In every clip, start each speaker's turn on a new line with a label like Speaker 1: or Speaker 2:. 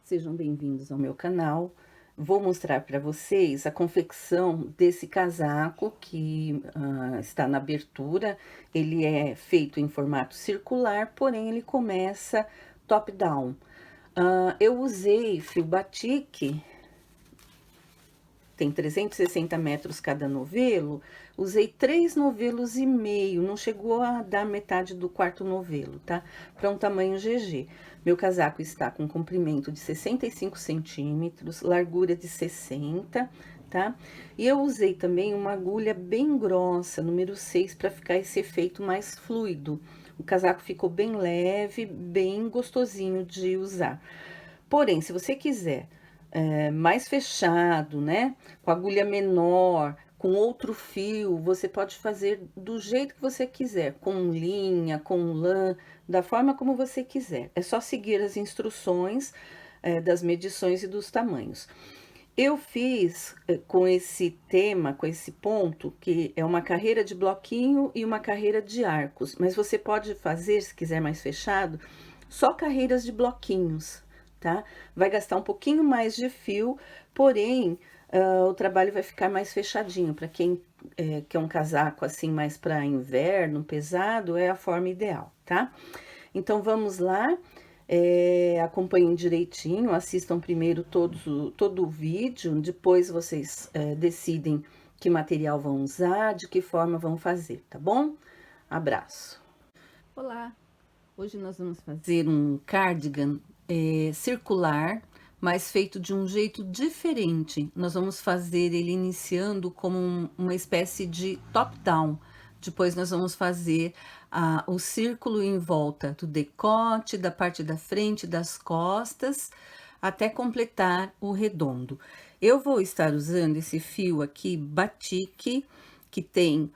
Speaker 1: Sejam bem-vindos ao meu canal. Vou mostrar para vocês a confecção desse casaco que está na abertura. Ele é feito em formato circular, porém ele começa top-down. Eu usei fio batique, tem 360 metros cada novelo, usei 3,5 novelos, não chegou a dar metade do quarto novelo, tá? Para um tamanho GG. Meu casaco está com comprimento de 65 centímetros, largura de 60, tá? E eu usei também uma agulha bem grossa, número 6, para ficar esse efeito mais fluido. O casaco ficou bem leve, bem gostosinho de usar. Porém, se você quiser mais fechado, né? Com agulha menor, com outro fio, você pode fazer do jeito que você quiser, com linha, com lã, da forma como você quiser. É só seguir as instruções das medições e dos tamanhos. Eu fiz com esse tema, com esse ponto, que é uma carreira de bloquinho e uma carreira de arcos, mas você pode fazer, se quiser mais fechado, só carreiras de bloquinhos, tá? Vai gastar um pouquinho mais de fio, porém, o trabalho vai ficar mais fechadinho. Para quem quer um casaco assim mais para inverno, pesado, é a forma ideal, tá? Então, vamos lá. Acompanhem direitinho, assistam primeiro todo o vídeo, depois vocês decidem que material vão usar, de que forma vão fazer, tá bom? Abraço! Olá! Hoje nós vamos fazer um cardigan circular, mas feito de um jeito diferente. Nós vamos fazer ele iniciando como uma espécie de top-down. Depois nós vamos fazer o círculo em volta do decote, da parte da frente, das costas, até completar o redondo. Eu vou estar usando esse fio aqui, batique, que tem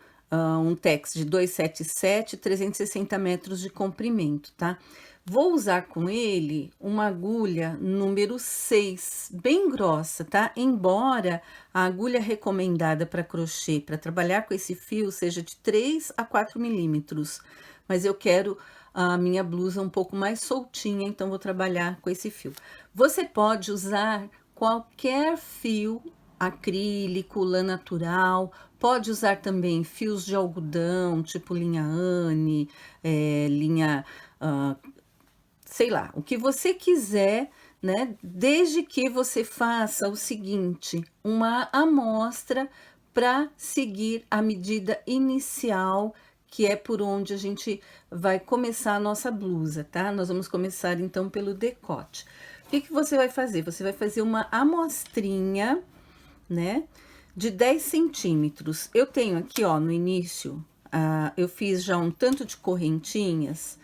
Speaker 1: um tex de 277, 360 metros de comprimento, tá? Vou usar com ele uma agulha número 6, bem grossa, tá? Embora a agulha recomendada para crochê, para trabalhar com esse fio, seja de 3 a 4 milímetros, mas eu quero a minha blusa um pouco mais soltinha, então vou trabalhar com esse fio. Você pode usar qualquer fio acrílico, lã natural, pode usar também fios de algodão, tipo linha Anne, linha, sei lá, o que você quiser, né? Desde que você faça o seguinte, uma amostra para seguir a medida inicial, que é por onde a gente vai começar a nossa blusa, tá? Nós vamos começar então pelo decote. O que você vai fazer? Você vai fazer uma amostrinha, né, de 10 centímetros. Eu tenho aqui, ó, no início, eu fiz já um tanto de correntinhas,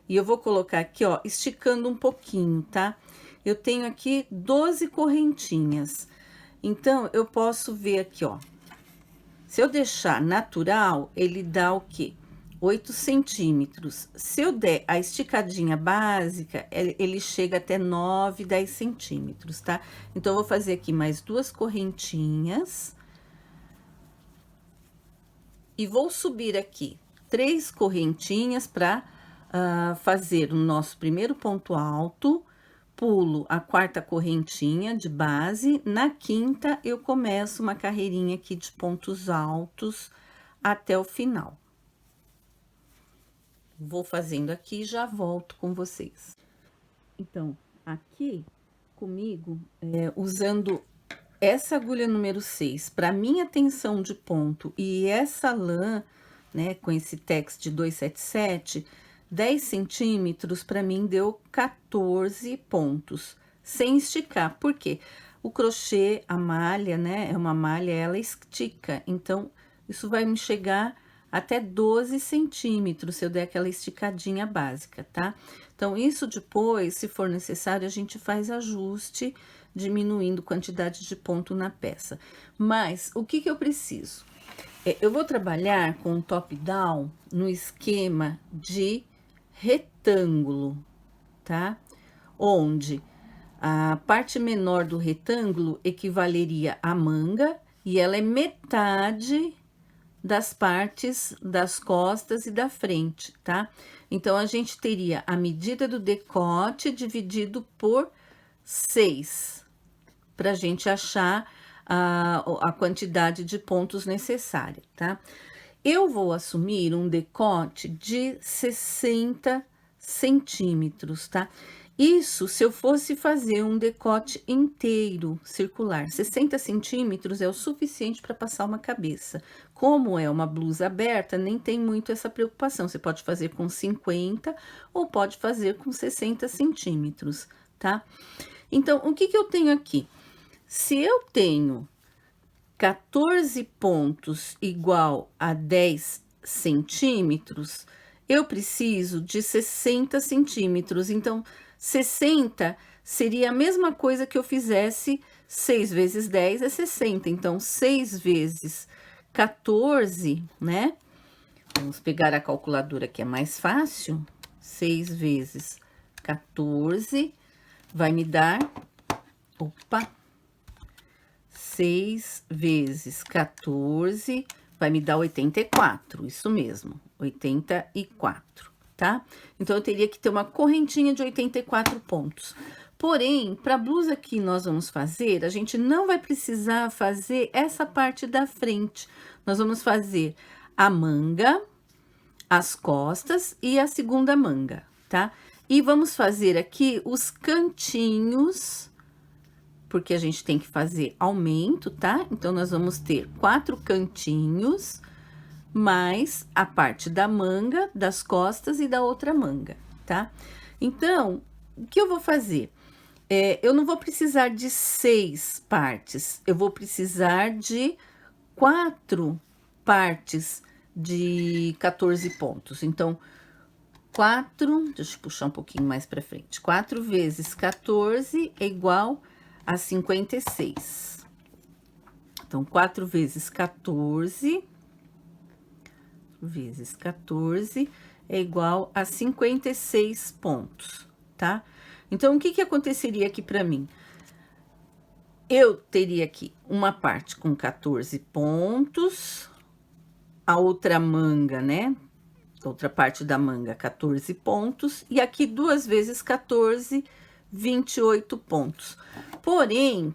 Speaker 1: e eu vou colocar aqui, ó, esticando um pouquinho, tá? Eu tenho aqui 12 correntinhas. Então, eu posso ver aqui, ó. Se eu deixar natural, ele dá o quê? 8 centímetros. Se eu der a esticadinha básica, ele chega até 9, 10 centímetros, tá? Então, eu vou fazer aqui mais 2 correntinhas. E vou subir aqui 3 correntinhas para fazer o nosso primeiro ponto alto. Pulo a 4ª correntinha de base. Na 5ª, eu começo uma carreirinha aqui de pontos altos até o final. Vou fazendo aqui e já volto com vocês. Então, aqui comigo, usando essa agulha número 6 para minha tensão de ponto e essa lã, né, com esse tex de 277, 10 centímetros, para mim deu 14 pontos, sem esticar. Por quê? O crochê, a malha, né, é uma malha, ela estica, então isso vai me chegar até 12 centímetros, se eu der aquela esticadinha básica, tá? Então, isso depois, se for necessário, a gente faz ajuste, diminuindo quantidade de ponto na peça. Mas, o que eu preciso? Eu vou trabalhar com o top-down no esquema de retângulo, tá? Onde a parte menor do retângulo equivaleria à manga, e ela é metade das partes das costas e da frente, tá? Então, a gente teria a medida do decote dividido por 6, pra gente achar a quantidade de pontos necessária, tá? Eu vou assumir um decote de 60 centímetros, tá? Isso se eu fosse fazer um decote inteiro circular. 60 centímetros é o suficiente para passar uma cabeça. Como é uma blusa aberta, nem tem muito essa preocupação. Você pode fazer com 50 ou pode fazer com 60 centímetros, tá? Então, o que que eu tenho aqui? Se eu tenho 14 pontos igual a 10 centímetros, eu preciso de 60 centímetros. Então, 60 seria a mesma coisa que eu fizesse 6 vezes 10 é 60. Então, 6 vezes 14, né? Vamos pegar a calculadora que é mais fácil. 6 vezes 14 vai me dar... Opa! 6 vezes 14 vai me dar 84, isso mesmo, 84, tá? Então, eu teria que ter uma correntinha de 84 pontos. Porém, para a blusa que nós vamos fazer, a gente não vai precisar fazer essa parte da frente. Nós vamos fazer a manga, as costas e a segunda manga, tá? E vamos fazer aqui os cantinhos, porque a gente tem que fazer aumento, tá? Então, nós vamos ter 4 cantinhos, mais a parte da manga, das costas e da outra manga, tá? Então, o que eu vou fazer? Eu não vou precisar de 6 partes, eu vou precisar de 4 partes de 14 pontos. Então, 4, deixa eu puxar um pouquinho mais para frente. 4 vezes 14 é igual a 56. Então, 4 vezes 14 é igual a 56 pontos, tá? Então, o que que aconteceria aqui para mim? Eu teria aqui uma parte com 14 pontos, a outra manga, né? Outra parte da manga, 14 pontos, e aqui 2 vezes 14, 28 pontos. Porém,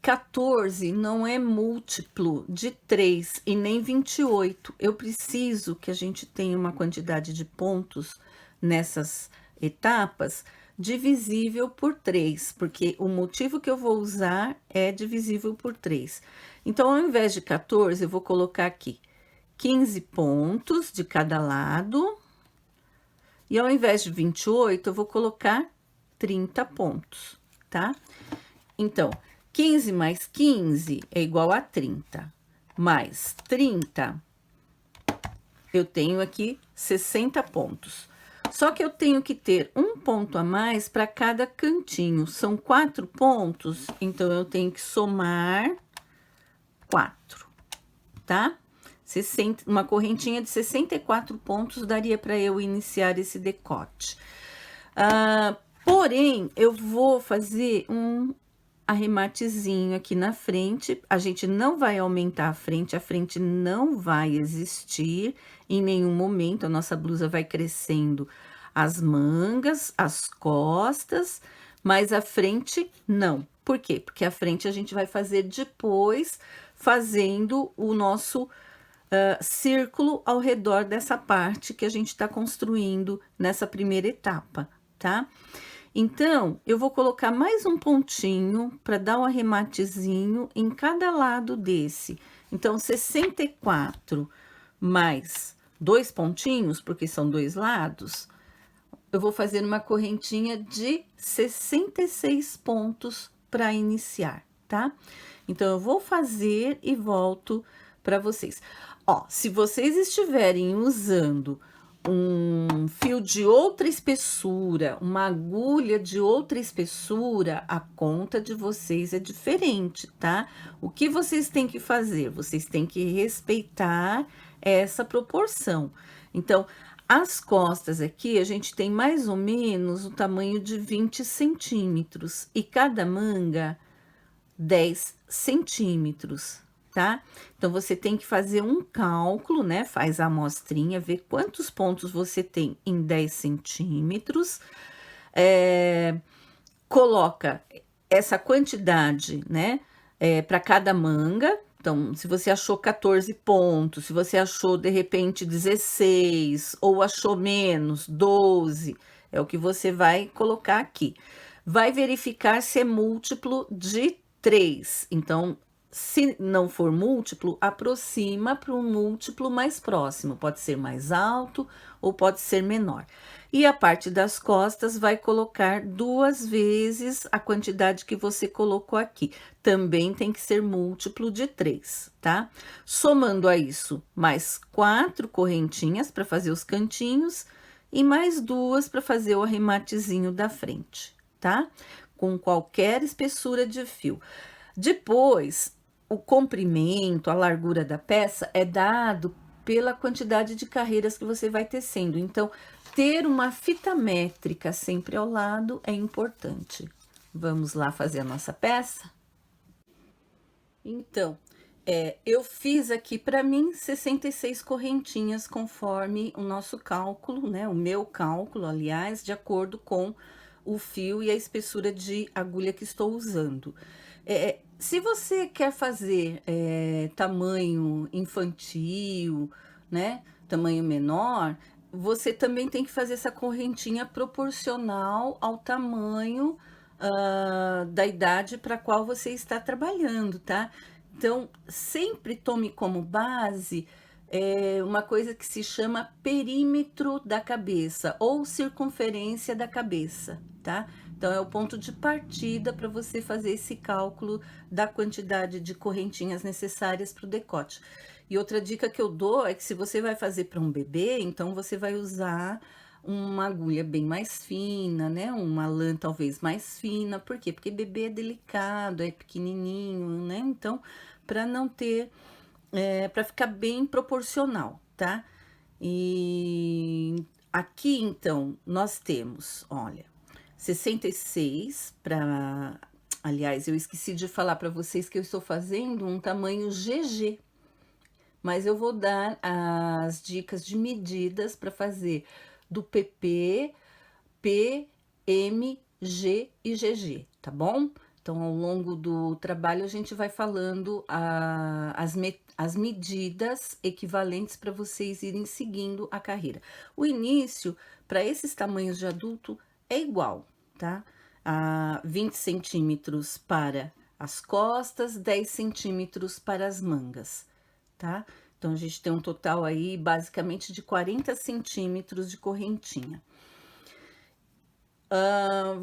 Speaker 1: 14 não é múltiplo de 3 e nem 28. Eu preciso que a gente tenha uma quantidade de pontos nessas etapas divisível por 3, porque o motivo que eu vou usar é divisível por 3. Então, ao invés de 14, eu vou colocar aqui 15 pontos de cada lado. E ao invés de 28, eu vou colocar 30 pontos, tá? Então, 15 mais 15 é igual a 30. Mais 30, eu tenho aqui 60 pontos. Só que eu tenho que ter um ponto a mais para cada cantinho. São 4 pontos, então eu tenho que somar 4, tá? Uma correntinha de 64 pontos daria para eu iniciar esse decote. Porém, eu vou fazer um arrematezinho aqui na frente. A gente não vai aumentar a frente não vai existir em nenhum momento. A nossa blusa vai crescendo as mangas, as costas, mas a frente não. Por quê? Porque a frente a gente vai fazer depois, fazendo o nosso círculo ao redor dessa parte que a gente está construindo nessa primeira etapa, tá? Então, eu vou colocar mais um pontinho para dar um arrematezinho em cada lado desse. Então, 64 mais 2 pontinhos, porque são 2 lados, eu vou fazer uma correntinha de 66 pontos para iniciar, tá? Então, eu vou fazer e volto para vocês. Ó, se vocês estiverem usando um fio de outra espessura, uma agulha de outra espessura, a conta de vocês é diferente, tá? O que vocês têm que fazer? Vocês têm que respeitar essa proporção. Então, as costas aqui, a gente tem mais ou menos o tamanho de 20 centímetros e cada manga 10 centímetros, tá? Então, você tem que fazer um cálculo, né? Faz a amostrinha, vê quantos pontos você tem em 10 centímetros. Coloca essa quantidade, né, para cada manga. Então, se você achou 14 pontos, se você achou de repente 16 ou achou menos 12, é o que você vai colocar aqui. Vai verificar se é múltiplo de 3. Então, se não for múltiplo, aproxima para um múltiplo mais próximo. Pode ser mais alto ou pode ser menor. E a parte das costas vai colocar 2 vezes a quantidade que você colocou aqui. Também tem que ser múltiplo de 3, tá? Somando a isso, mais 4 correntinhas para fazer os cantinhos e mais 2 para fazer o arrematezinho da frente, tá? Com qualquer espessura de fio. Depois, o comprimento, a largura da peça é dado pela quantidade de carreiras que você vai tecendo. Então, ter uma fita métrica sempre ao lado é importante. Vamos lá fazer a nossa peça? Então, eu fiz aqui para mim 66 correntinhas conforme o nosso cálculo, né? O meu cálculo, aliás, de acordo com o fio e a espessura de agulha que estou usando. Se você quer fazer tamanho infantil, né? Tamanho menor, você também tem que fazer essa correntinha proporcional ao tamanho da idade para qual você está trabalhando, tá? Então, sempre tome como base uma coisa que se chama perímetro da cabeça ou circunferência da cabeça, tá? Então, é o ponto de partida para você fazer esse cálculo da quantidade de correntinhas necessárias para o decote. E outra dica que eu dou é que se você vai fazer para um bebê, então você vai usar uma agulha bem mais fina, né? Uma lã talvez mais fina. Por quê? Porque bebê é delicado, é pequenininho, né? Então, para não ter, para ficar bem proporcional, tá? E aqui, então, nós temos, olha, 66 para. Aliás, eu esqueci de falar para vocês que eu estou fazendo um tamanho GG, mas eu vou dar as dicas de medidas para fazer do PP, P, M, G e GG, tá bom? Então, ao longo do trabalho, a gente vai falando as medidas equivalentes para vocês irem seguindo a carreira. O início, para esses tamanhos de adulto, é igual, tá? 20 centímetros para as costas, 10 centímetros para as mangas, tá? Então, a gente tem um total aí, basicamente, de 40 centímetros de correntinha.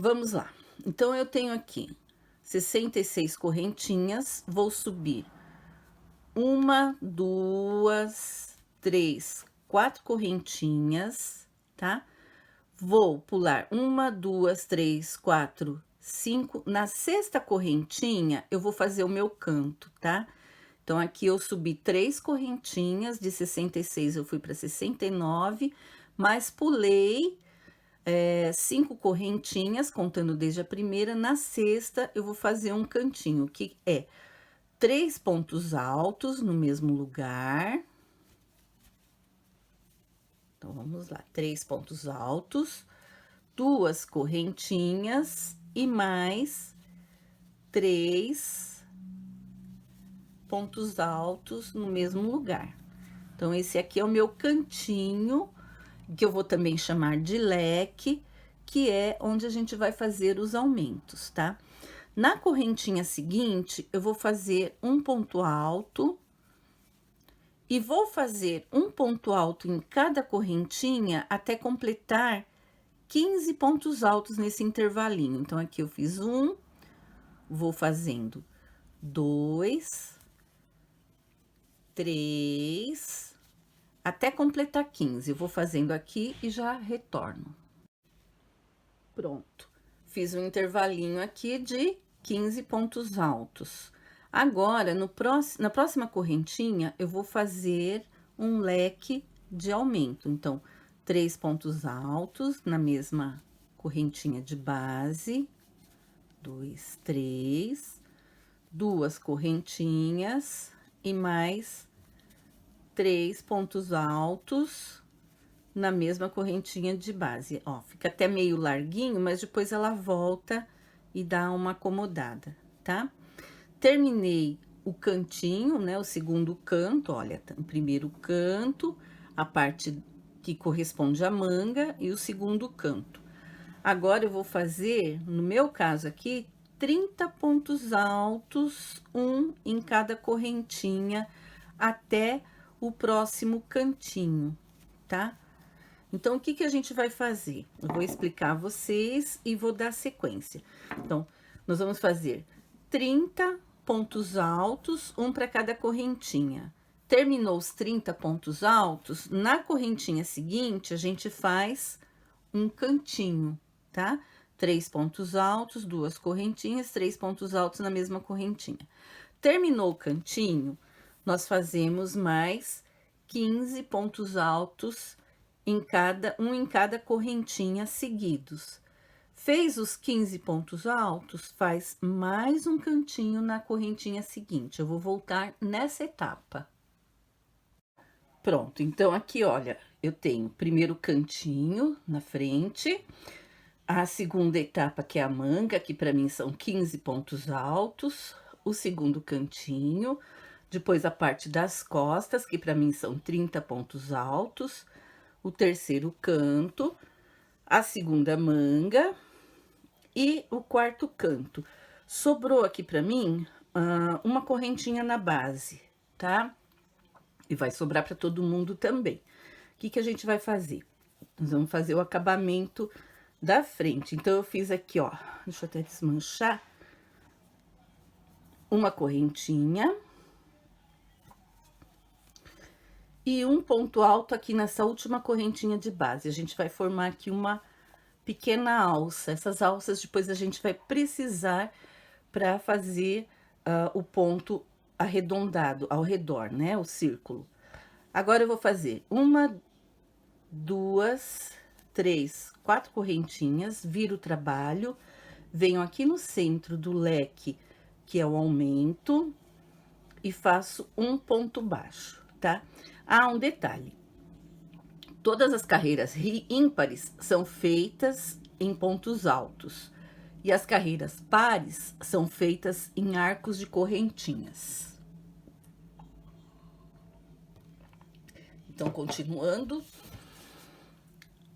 Speaker 1: Vamos lá. Então, eu tenho aqui 66 correntinhas, vou subir 1, 2, 3, 4 correntinhas, tá? Vou pular 1, 2, 3, 4, 5. Na sexta correntinha, eu vou fazer o meu canto, tá? Então, aqui eu subi 3 correntinhas, de 66 eu fui para 69, mas pulei 5 correntinhas, contando desde a primeira. Na sexta, eu vou fazer um cantinho, que é 3 pontos altos no mesmo lugar. Então, vamos lá, 3 pontos altos, 2 correntinhas e mais 3 pontos altos no mesmo lugar. Então, esse aqui é o meu cantinho, que eu vou também chamar de leque, que é onde a gente vai fazer os aumentos, tá? Na correntinha seguinte, eu vou fazer um ponto alto e vou fazer um ponto alto em cada correntinha até completar 15 pontos altos nesse intervalinho. Então, aqui eu fiz um, vou fazendo 2, 3, até completar 15. Eu vou fazendo aqui e já retorno. Pronto. Fiz um intervalinho aqui de 15 pontos altos. Agora, na próxima correntinha, eu vou fazer um leque de aumento. Então, 3 pontos altos na mesma correntinha de base. 2, 3. 2 correntinhas e mais 3 pontos altos na mesma correntinha de base. Ó, fica até meio larguinho, mas depois ela volta e dá uma acomodada, tá? Terminei o cantinho, né, o segundo canto, olha, o primeiro canto, a parte que corresponde à manga e o segundo canto. Agora eu vou fazer, no meu caso aqui, 30 pontos altos, um em cada correntinha, até o próximo cantinho, tá? Então, o que que a gente vai fazer? Eu vou explicar a vocês e vou dar sequência. Então, nós vamos fazer 30 pontos altos, um para cada correntinha. Terminou os 30 pontos altos, na correntinha seguinte, a gente faz um cantinho, tá? 3 pontos altos, 2 correntinhas, 3 pontos altos na mesma correntinha. Terminou o cantinho, nós fazemos mais 15 pontos altos em cada correntinha seguidos. Fez os 15 pontos altos, faz mais um cantinho na correntinha seguinte. Eu vou voltar nessa etapa. Pronto, então aqui, olha, eu tenho o primeiro cantinho na frente, a segunda etapa, que é a manga, que para mim são 15 pontos altos, o segundo cantinho, depois a parte das costas, que para mim são 30 pontos altos, o terceiro canto, a segunda manga e o quarto canto. Sobrou aqui para mim uma correntinha na base, tá? E vai sobrar para todo mundo também. O que que a gente vai fazer? Nós vamos fazer o acabamento da frente. Então, eu fiz aqui, ó, deixa eu até desmanchar, uma correntinha e um ponto alto aqui nessa última correntinha de base. A gente vai formar aqui uma pequena alça. Essas alças depois a gente vai precisar para fazer o ponto arredondado ao redor, né? O círculo. Agora eu vou fazer uma, duas, três, 4 correntinhas, viro o trabalho, venho aqui no centro do leque, que é o aumento, e faço um ponto baixo, tá? Ah, um detalhe. Todas as carreiras ímpares são feitas em pontos altos, e as carreiras pares são feitas em arcos de correntinhas. Então, continuando,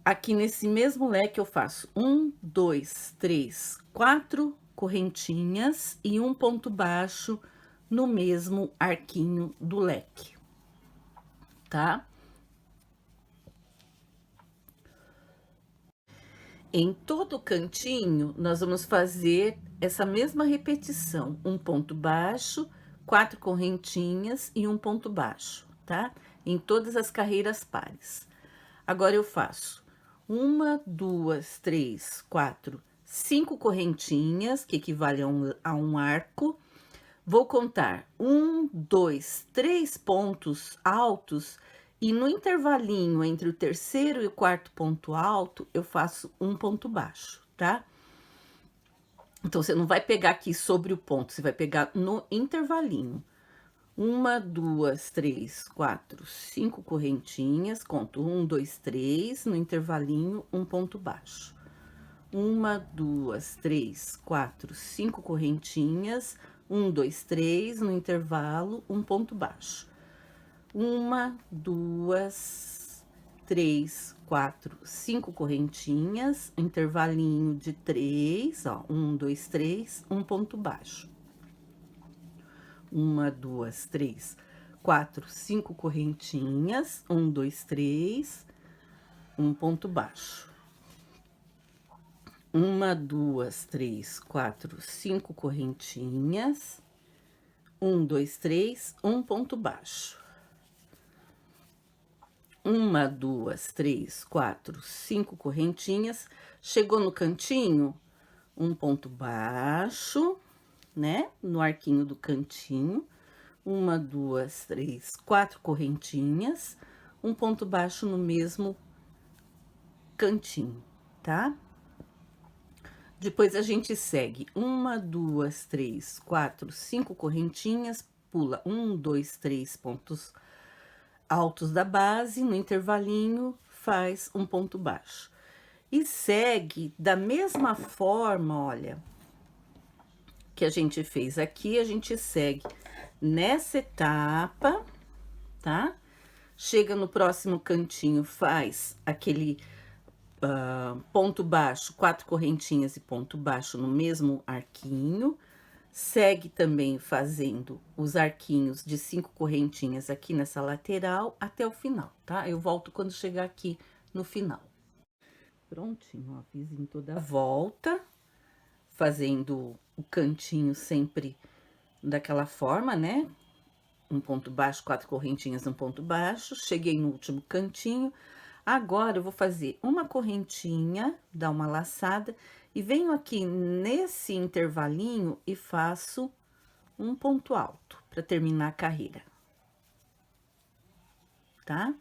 Speaker 1: aqui nesse mesmo leque eu faço 1, 2, 3, 4 correntinhas e um ponto baixo no mesmo arquinho do leque, tá? Em todo cantinho, nós vamos fazer essa mesma repetição, um ponto baixo, 4 correntinhas e um ponto baixo, tá? Em todas as carreiras pares. Agora, eu faço 1, 2, 3, 4, 5 correntinhas, que equivale a um arco. Vou contar 1, 2, 3 pontos altos, e no intervalinho entre o terceiro e o quarto ponto alto, eu faço um ponto baixo, tá? Então, você não vai pegar aqui sobre o ponto, você vai pegar no intervalinho. 1, 2, 3, 4, 5 correntinhas, conto 1, 2, 3, no intervalinho, um ponto baixo. 1, 2, 3, 4, 5 correntinhas, 1, 2, 3, no intervalo, um ponto baixo. 1, 2, 3, 4, 5 correntinhas, intervalinho de 3, ó, 1, 2, 3, um ponto baixo. 1, 2, 3, 4, 5 correntinhas, 1, 2, 3, um ponto baixo. 1, 2, 3, 4, 5 correntinhas, 1, 2, 3, um ponto baixo. 1, 2, 3, 4, 5 correntinhas, chegou no cantinho, um ponto baixo, né? No arquinho do cantinho, 1, 2, 3, 4 correntinhas, um ponto baixo no mesmo cantinho, tá? Depois a gente segue 1, 2, 3, 4, 5 correntinhas, pula 1, 2, 3 pontos altos da base, no intervalinho faz um ponto baixo. E segue da mesma forma, olha, que a gente fez aqui, a gente segue nessa etapa, tá? Chega no próximo cantinho, faz aquele ponto baixo, 4 correntinhas e ponto baixo no mesmo arquinho. Segue também fazendo os arquinhos de 5 correntinhas aqui nessa lateral até o final, tá? Eu volto quando chegar aqui no final. Prontinho, ó, fiz em toda a volta, fazendo o cantinho sempre daquela forma, né? Um ponto baixo, 4 correntinhas, um ponto baixo. Cheguei no último cantinho. Agora, eu vou fazer uma correntinha, dar uma laçada, e venho aqui nesse intervalinho e faço um ponto alto, para terminar a carreira. Tá?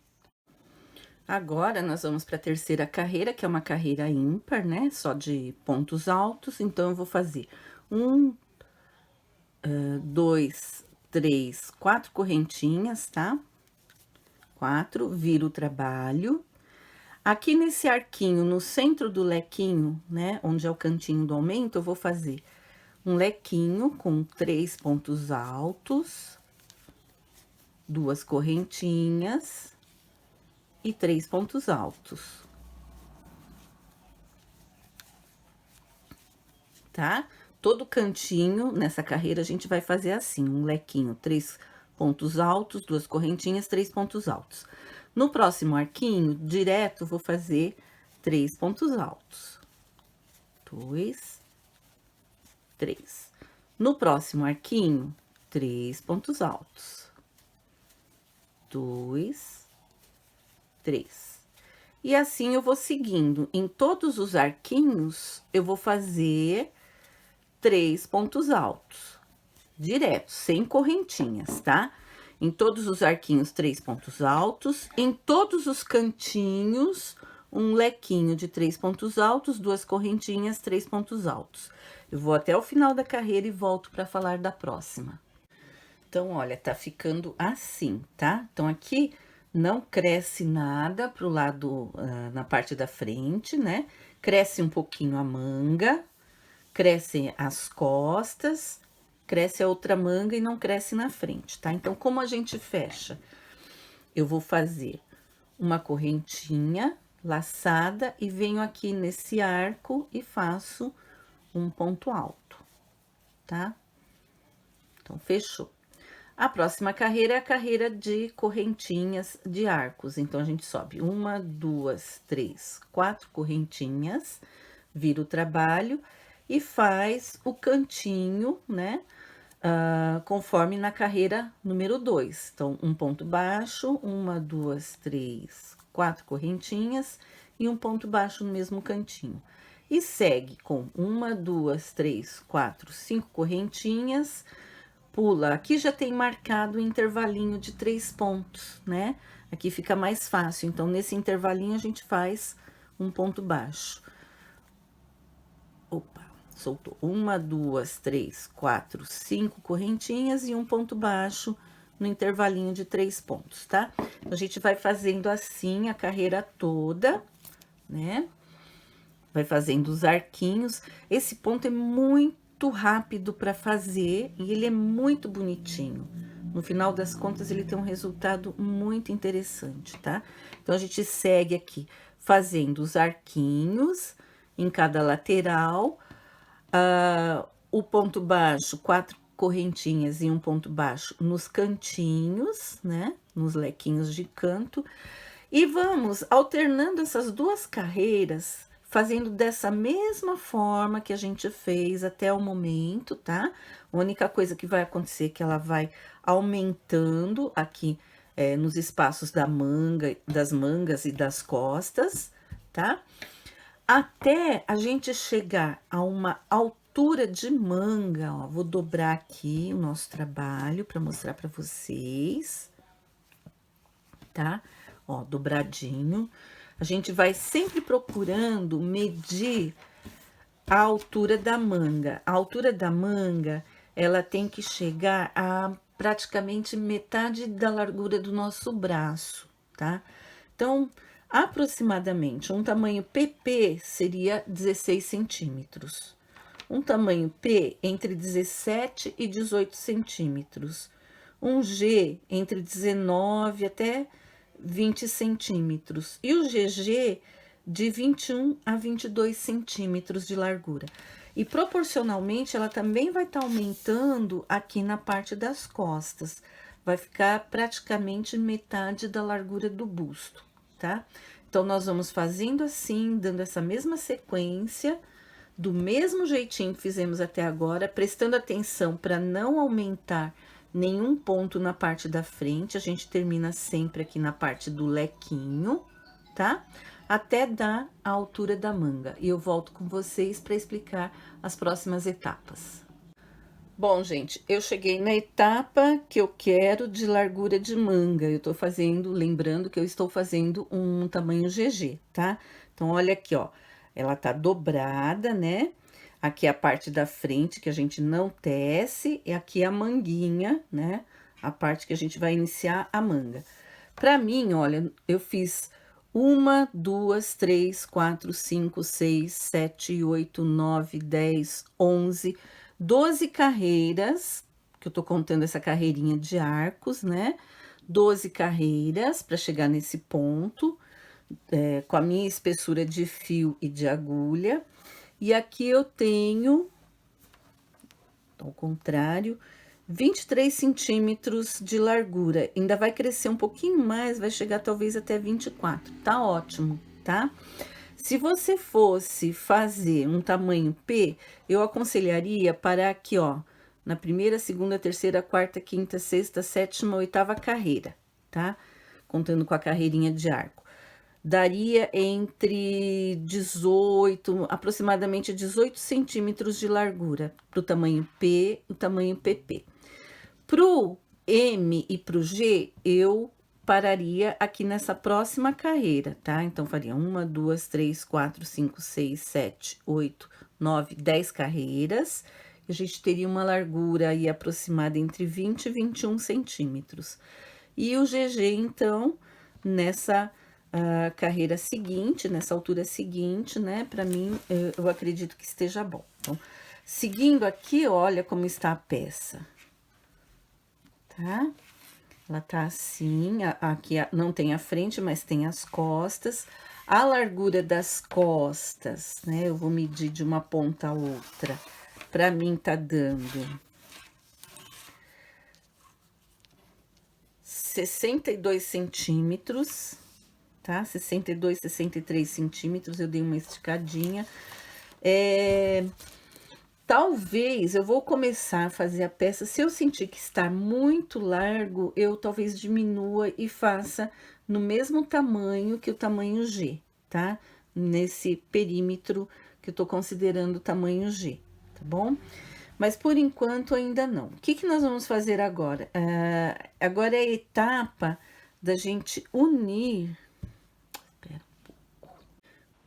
Speaker 1: Agora, nós vamos para a terceira carreira, que é uma carreira ímpar, né? Só de pontos altos. Então, eu vou fazer 1, 2, 3, 4 correntinhas, tá? 4, viro o trabalho. Aqui nesse arquinho, no centro do lequinho, né? Onde é o cantinho do aumento, eu vou fazer um lequinho com 3 pontos altos, 2 correntinhas e 3 pontos altos. Tá? Todo cantinho nessa carreira a gente vai fazer assim, um lequinho, 3 pontos altos, 2 correntinhas, 3 pontos altos. No próximo arquinho, direto, vou fazer 3 pontos altos. 2, 3. No próximo arquinho, 3 pontos altos. 2, 3. E assim eu vou seguindo. Em todos os arquinhos, eu vou fazer 3 pontos altos, direto, sem correntinhas, tá? Em todos os arquinhos, 3 pontos altos. Em todos os cantinhos, um lequinho de 3 pontos altos, 2 correntinhas, 3 pontos altos. Eu vou até o final da carreira e volto para falar da próxima. Então, olha, tá ficando assim, tá? Então, aqui não cresce nada pro lado, na parte da frente, né? Cresce um pouquinho a manga, crescem as costas, cresce a outra manga e não cresce na frente, tá? Então, como a gente fecha? Eu vou fazer uma correntinha laçada e venho aqui nesse arco e faço um ponto alto, tá? Então, fechou. A próxima carreira é a carreira de correntinhas de arcos. Então, a gente sobe 1, 2, 3, 4 correntinhas, vira o trabalho e faz o cantinho, né? Conforme na carreira número 2. Então, um ponto baixo, 1, 2, 3, 4 correntinhas e um ponto baixo no mesmo cantinho. E segue com 1, 2, 3, 4, 5 correntinhas, pula. Aqui já tem marcado o intervalinho de 3 pontos, né? Aqui fica mais fácil. Então, nesse intervalinho, a gente faz um ponto baixo. Opa, soltou. 1, 2, 3, 4, 5 correntinhas e um ponto baixo no intervalinho de 3 pontos, tá? Então, a gente vai fazendo assim a carreira toda, né? Vai fazendo os arquinhos. Esse ponto é muito rápido para fazer e ele é muito bonitinho. No final das contas, ele tem um resultado muito interessante, tá? Então, a gente segue aqui fazendo os arquinhos em cada lateral, o ponto baixo, 4 correntinhas e um ponto baixo nos cantinhos, né? Nos lequinhos de canto. E vamos alternando essas duas carreiras, fazendo dessa mesma forma que a gente fez até o momento, tá? A única coisa que vai acontecer é que ela vai aumentando aqui nos espaços da manga, das mangas e das costas, tá? Até a gente chegar a uma altura de manga, ó. Vou dobrar aqui o nosso trabalho para mostrar para vocês, tá? Ó, dobradinho. A gente vai sempre procurando medir a altura da manga. A altura da manga, ela tem que chegar a praticamente metade da largura do nosso braço, tá? Então, aproximadamente, um tamanho PP seria 16 centímetros. Um tamanho P entre 17 e 18 centímetros. Um G entre 19 até 20 centímetros. E o GG de 21 a 22 centímetros de largura. E proporcionalmente, ela também vai estar aumentando aqui na parte das costas. Vai ficar praticamente metade da largura do busto, tá? Então, nós vamos fazendo assim, dando essa mesma sequência, do mesmo jeitinho que fizemos até agora, prestando atenção para não aumentar nenhum ponto na parte da frente. A gente termina sempre aqui na parte do lequinho, tá? Até dar a altura da manga. E eu volto com vocês para explicar as próximas etapas. Bom, gente, eu cheguei na etapa que eu quero de largura de manga. Eu tô fazendo, lembrando que eu estou fazendo um tamanho GG, tá? Então, olha aqui, ó. Ela tá dobrada, né? Aqui é a parte da frente que a gente não tece, e aqui a manguinha, né? A parte que a gente vai iniciar a manga. Pra mim, olha, eu fiz 1, 2, 3, 4, 5, 6, 7, 8, 9, 10, 11, 12 carreiras, que eu tô contando essa carreirinha de arcos, né? 12 carreiras para chegar nesse ponto, com a minha espessura de fio e de agulha. E aqui eu tenho, ao contrário, 23 centímetros de largura. Ainda vai crescer um pouquinho mais, vai chegar talvez até 24. Tá ótimo, tá? Se você fosse fazer um tamanho P, eu aconselharia parar aqui, ó, na primeira, segunda, terceira, quarta, quinta, sexta, sétima, oitava carreira, tá? Contando com a carreirinha de arco. Daria entre 18, aproximadamente 18 centímetros de largura para o tamanho P e o tamanho PP. Pro M e pro G, eu pararia aqui nessa próxima carreira, tá? Então, faria 1, 2, 3, 4, 5, 6, 7, 8, 9, 10 carreiras. E a gente teria uma largura aí aproximada entre 20 e 21 centímetros. E o GG, então, nessa carreira seguinte, nessa altura seguinte, né? Para mim, eu acredito que esteja bom. Então, seguindo aqui, olha como está a peça, tá? Ela tá assim, aqui não tem a frente, mas tem as costas. A largura das costas, né? Eu vou medir de uma ponta a outra. Pra mim, tá dando 62 centímetros, tá? 62, 63 centímetros, eu dei uma esticadinha. Talvez eu vou começar a fazer a peça. Se eu sentir que está muito largo, eu talvez diminua e faça no mesmo tamanho que o tamanho G, tá? Nesse perímetro que eu tô considerando o tamanho G, tá bom? Mas por enquanto ainda não. O que que nós vamos fazer agora? Agora é a etapa da gente unir.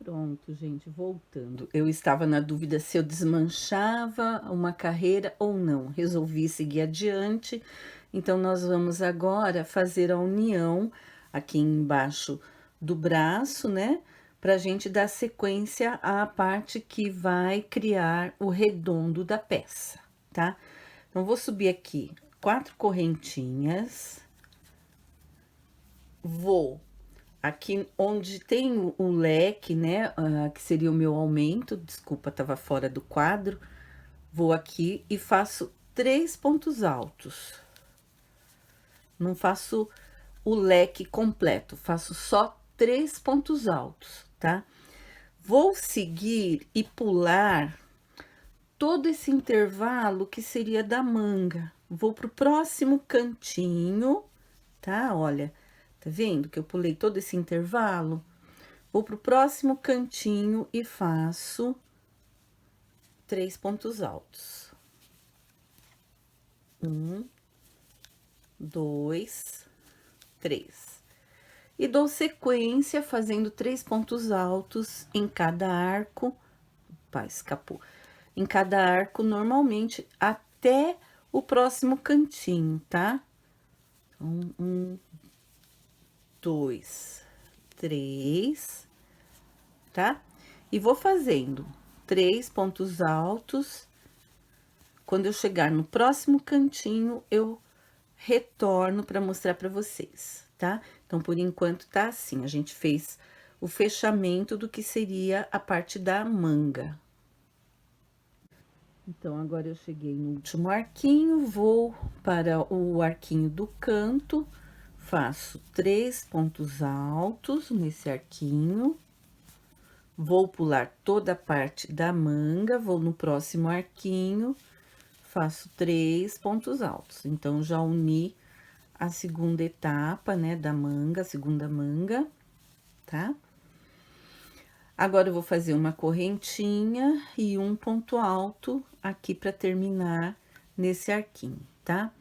Speaker 1: Pronto, gente, voltando. Eu estava na dúvida se eu desmanchava uma carreira ou não. Resolvi seguir adiante. Então, nós vamos agora fazer a união aqui embaixo do braço, né? Pra gente dar sequência à parte que vai criar o redondo da peça, tá? Então, vou subir aqui 4 correntinhas. Vou aqui onde tem o leque, né, que seria o meu aumento, desculpa, tava fora do quadro, vou aqui e faço 3 pontos altos. Não faço o leque completo, faço só 3 pontos altos, tá? Vou seguir e pular todo esse intervalo que seria da manga. Vou pro próximo cantinho, tá? Olha, tá vendo que eu pulei todo esse intervalo? Vou pro próximo cantinho e faço 3 pontos altos. 1, 2, 3. E dou sequência fazendo 3 pontos altos em cada arco. Opa, escapou. Em cada arco, normalmente, até o próximo cantinho, tá? Então, 1, 2, 3, tá? E vou fazendo 3 pontos altos. Quando eu chegar no próximo cantinho, eu retorno para mostrar para vocês, tá? Então, por enquanto, tá assim. A gente fez o fechamento do que seria a parte da manga. Então, agora eu cheguei no último arquinho, vou para o arquinho do canto, faço 3 pontos altos nesse arquinho. Vou pular toda a parte da manga, vou no próximo arquinho, faço 3 pontos altos. Então, já uni a segunda etapa, né, da manga, a segunda manga, tá? Agora, eu vou fazer uma correntinha e um ponto alto aqui para terminar nesse arquinho, tá?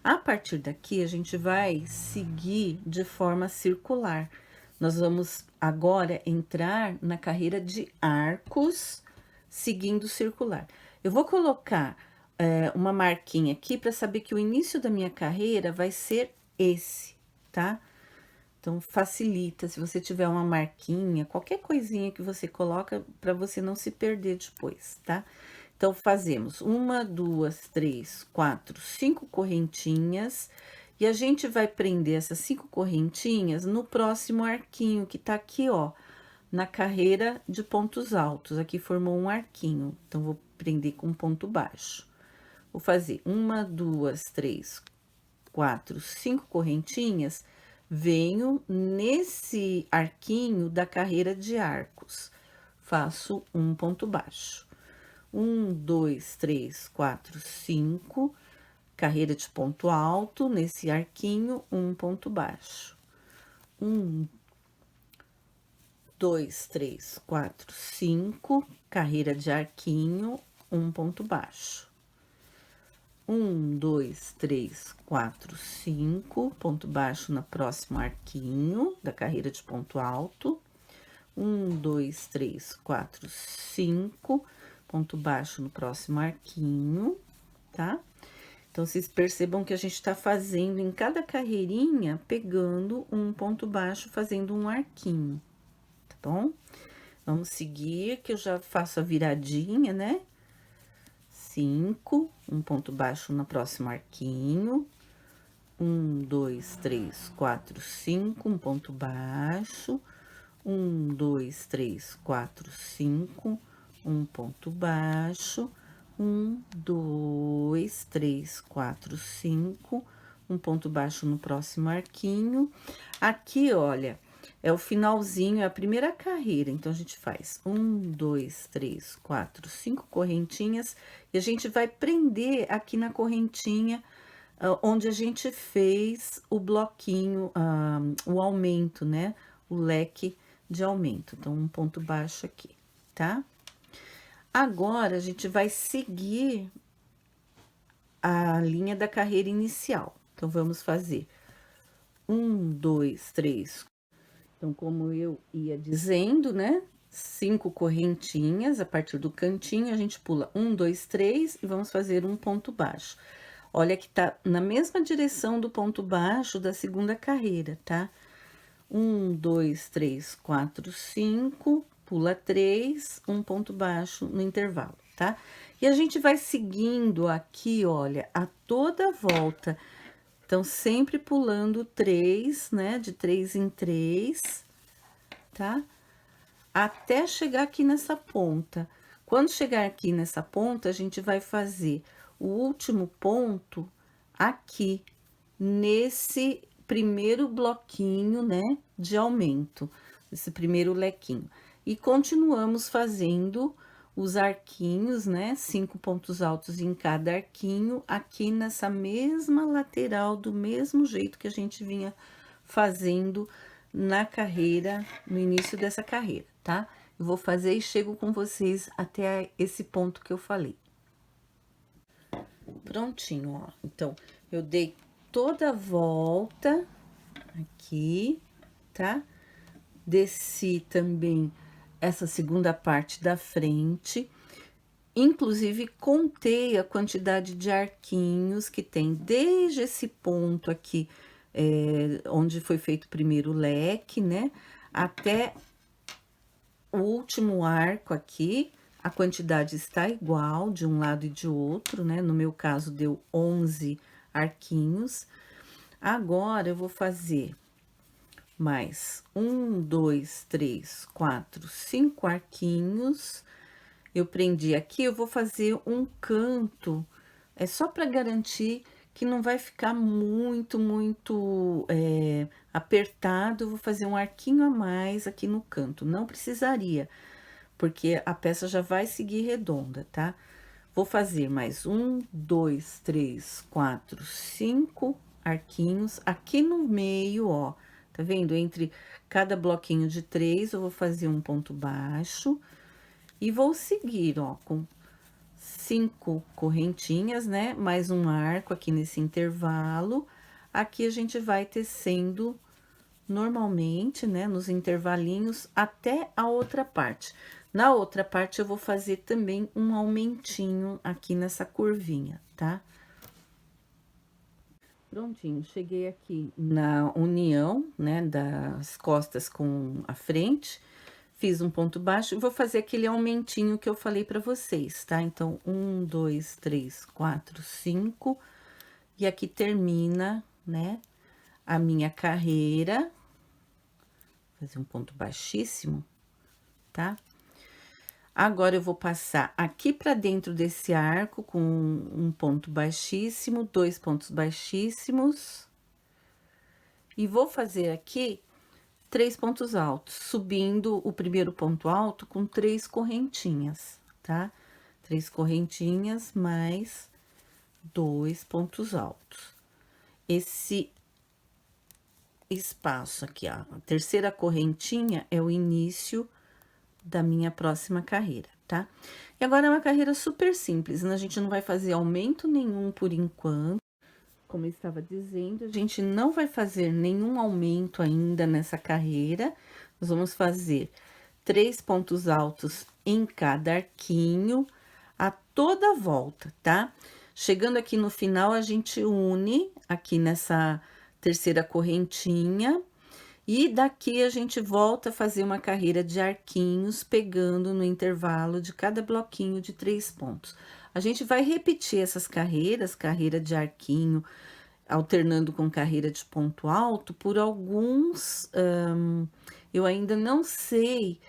Speaker 1: A partir daqui, a gente vai seguir de forma circular. Nós vamos agora entrar na carreira de arcos, seguindo circular. Eu vou colocar uma marquinha aqui para saber que o início da minha carreira vai ser esse, tá? Então, facilita, se você tiver uma marquinha, qualquer coisinha que você coloca, para você não se perder depois, tá? Então, fazemos 1, 2, 3, 4, 5 correntinhas, e a gente vai prender essas 5 correntinhas no próximo arquinho, que tá aqui, ó, na carreira de pontos altos. Aqui formou um arquinho, então, vou prender com ponto baixo. Vou fazer 1, 2, 3, 4, 5 correntinhas, venho nesse arquinho da carreira de arcos, faço um ponto baixo. 1, 2, 3, 4, 5, carreira de ponto alto, nesse arquinho, um ponto baixo. 1, 2, 3, 4, 5, carreira de arquinho, um ponto baixo. 1, 2, 3, 4, 5, ponto baixo no próximo arquinho da carreira de ponto alto. 1, 2, 3, 4, 5, ponto baixo no próximo arquinho, tá? Então, vocês percebam que a gente tá fazendo em cada carreirinha, pegando um ponto baixo, fazendo um arquinho, tá bom? Vamos seguir, que eu já faço a viradinha, né? 5, um ponto baixo no próximo arquinho. 1, 2, 3, 4, 5, um ponto baixo. 1, 2, 3, 4, 5, um ponto baixo. 1, 2, 3, 4, 5, um ponto baixo no próximo arquinho. Aqui, olha, é o finalzinho, é a primeira carreira. Então, a gente faz 1, 2, 3, 4, 5 correntinhas, e a gente vai prender aqui na correntinha onde a gente fez o bloquinho, o aumento, né? O leque de aumento. Então, um ponto baixo aqui, tá? Agora, a gente vai seguir a linha da carreira inicial. Então, vamos fazer 1, 2, 3. Então, como eu ia dizendo, né? 5 correntinhas, a partir do cantinho, a gente pula 1, 2, 3 e vamos fazer um ponto baixo. Olha que tá na mesma direção do ponto baixo da segunda carreira, tá? 1, 2, 3, 4, 5, pula 3, um ponto baixo no intervalo, tá? E a gente vai seguindo aqui, olha, a toda volta. Então, sempre pulando 3, né? De 3 em 3, tá? Até chegar aqui nessa ponta. Quando chegar aqui nessa ponta, a gente vai fazer o último ponto aqui, nesse primeiro bloquinho, né? De aumento, esse primeiro lequinho. E continuamos fazendo os arquinhos, né? 5 pontos altos em cada arquinho, aqui nessa mesma lateral, do mesmo jeito que a gente vinha fazendo na carreira, no início dessa carreira, tá? Eu vou fazer e chego com vocês até esse ponto que eu falei. Prontinho, ó. Então, eu dei toda a volta aqui, tá? Desci também essa segunda parte da frente, inclusive contei a quantidade de arquinhos que tem desde esse ponto aqui, onde foi feito o primeiro leque, né? Até o último arco aqui, a quantidade está igual de um lado e de outro, né? No meu caso, deu 11 arquinhos. Agora, eu vou fazer mais 1, 2, 3, 4, 5 arquinhos. Eu prendi aqui, eu vou fazer um canto, é só para garantir que não vai ficar muito apertado. Eu vou fazer um arquinho a mais aqui no canto, não precisaria, porque a peça já vai seguir redonda, tá? Vou fazer mais 1, 2, 3, 4, 5 arquinhos aqui no meio, ó. Tá vendo? Entre cada bloquinho de 3, eu vou fazer um ponto baixo e vou seguir, ó, com 5 correntinhas, né? Mais um arco aqui nesse intervalo. Aqui a gente vai tecendo normalmente, né? Nos intervalinhos até a outra parte. Na outra parte, eu vou fazer também um aumentinho aqui nessa curvinha, tá? Prontinho, cheguei aqui na união, né, das costas com a frente, fiz um ponto baixo e vou fazer aquele aumentinho que eu falei pra vocês, tá? Então, 1, 2, 3, 4, 5, e aqui termina, né, a minha carreira. Vou fazer um ponto baixíssimo, tá? Agora, eu vou passar aqui pra dentro desse arco com um ponto baixíssimo, 2 pontos baixíssimos. E vou fazer aqui 3 pontos altos, subindo o primeiro ponto alto com 3 correntinhas, tá? 3 correntinhas mais 2 pontos altos. Esse espaço aqui, ó, a terceira correntinha é o início da minha próxima carreira, tá? E agora é uma carreira super simples, né? A gente não vai fazer aumento nenhum por enquanto. Como eu estava dizendo, a gente não vai fazer nenhum aumento ainda nessa carreira. Nós vamos fazer 3 pontos altos em cada arquinho, a toda a volta, tá? Chegando aqui no final, a gente une aqui nessa terceira correntinha. E daqui a gente volta a fazer uma carreira de arquinhos, pegando no intervalo de cada bloquinho de 3 pontos. A gente vai repetir essas carreiras, carreira de arquinho, alternando com carreira de ponto alto, por alguns, eu ainda não sei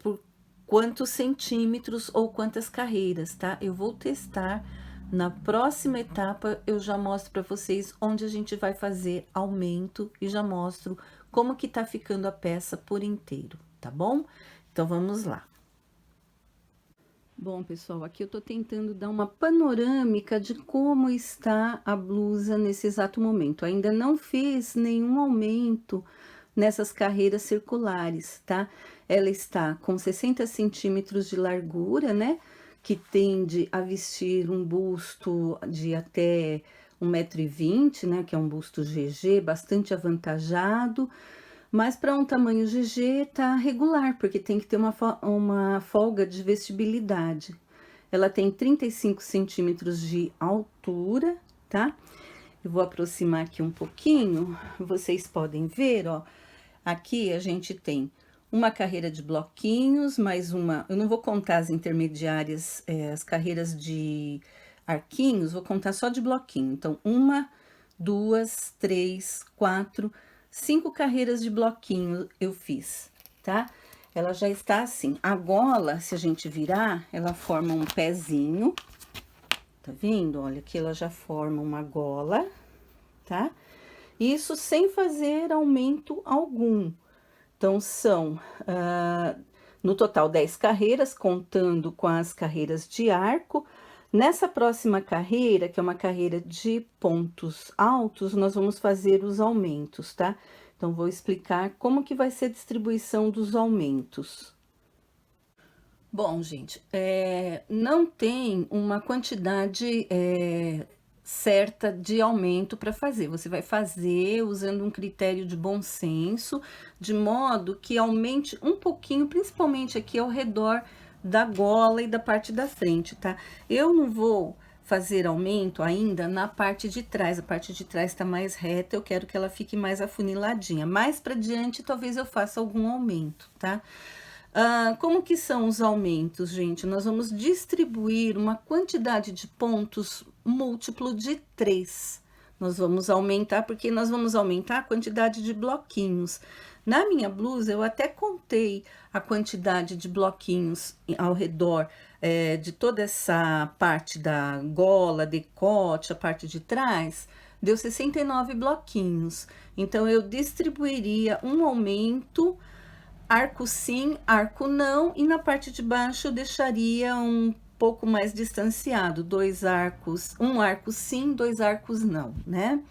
Speaker 1: por quantos centímetros ou quantas carreiras, tá? Eu vou testar. Na próxima etapa, eu já mostro para vocês onde a gente vai fazer aumento e já mostro como que tá ficando a peça por inteiro, tá bom? Então, vamos lá. Bom, pessoal, aqui eu tô tentando dar uma panorâmica de como está a blusa nesse exato momento. Ainda não fiz nenhum aumento nessas carreiras circulares, tá? Ela está com 60 centímetros de largura, né? Que tende a vestir um busto de até 1,20 m, né? Que é um busto GG, bastante avantajado. Mas para um tamanho GG tá regular, porque tem que ter uma folga de vestibilidade. Ela tem 35 centímetros de altura, tá? Eu vou aproximar aqui um pouquinho, vocês podem ver, ó. Aqui a gente tem uma carreira de bloquinhos, mais uma... Eu não vou contar as intermediárias, as carreiras de arquinhos, vou contar só de bloquinho. Então, 1, 2, 3, 4, 5 carreiras de bloquinho eu fiz, tá? Ela já está assim. A gola, se a gente virar, ela forma um pezinho, tá vendo? Olha, aqui ela já forma uma gola, tá? Isso sem fazer aumento algum. Então, são, no total, 10 carreiras, contando com as carreiras de arco. Nessa próxima carreira, que é uma carreira de pontos altos, nós vamos fazer os aumentos, tá? Então, vou explicar como que vai ser a distribuição dos aumentos. Bom, gente, não tem uma quantidade certa de aumento para fazer. Você vai fazer usando um critério de bom senso, de modo que aumente um pouquinho, principalmente aqui ao redor da gola e da parte da frente, tá? Eu não vou fazer aumento ainda na parte de trás. A parte de trás tá mais reta, eu quero que ela fique mais afuniladinha. Mais para diante, talvez eu faça algum aumento, tá? Como que são os aumentos, gente? Nós vamos distribuir uma quantidade de pontos múltiplo de 3. Nós vamos aumentar, porque nós vamos aumentar a quantidade de bloquinhos. Na minha blusa, eu até contei a quantidade de bloquinhos ao redor de toda essa parte da gola, decote, a parte de trás, deu 69 bloquinhos. Então, eu distribuiria um aumento, arco sim, arco não, e na parte de baixo eu deixaria um pouco mais distanciado, 2 arcos, um arco sim, 2 arcos não, né?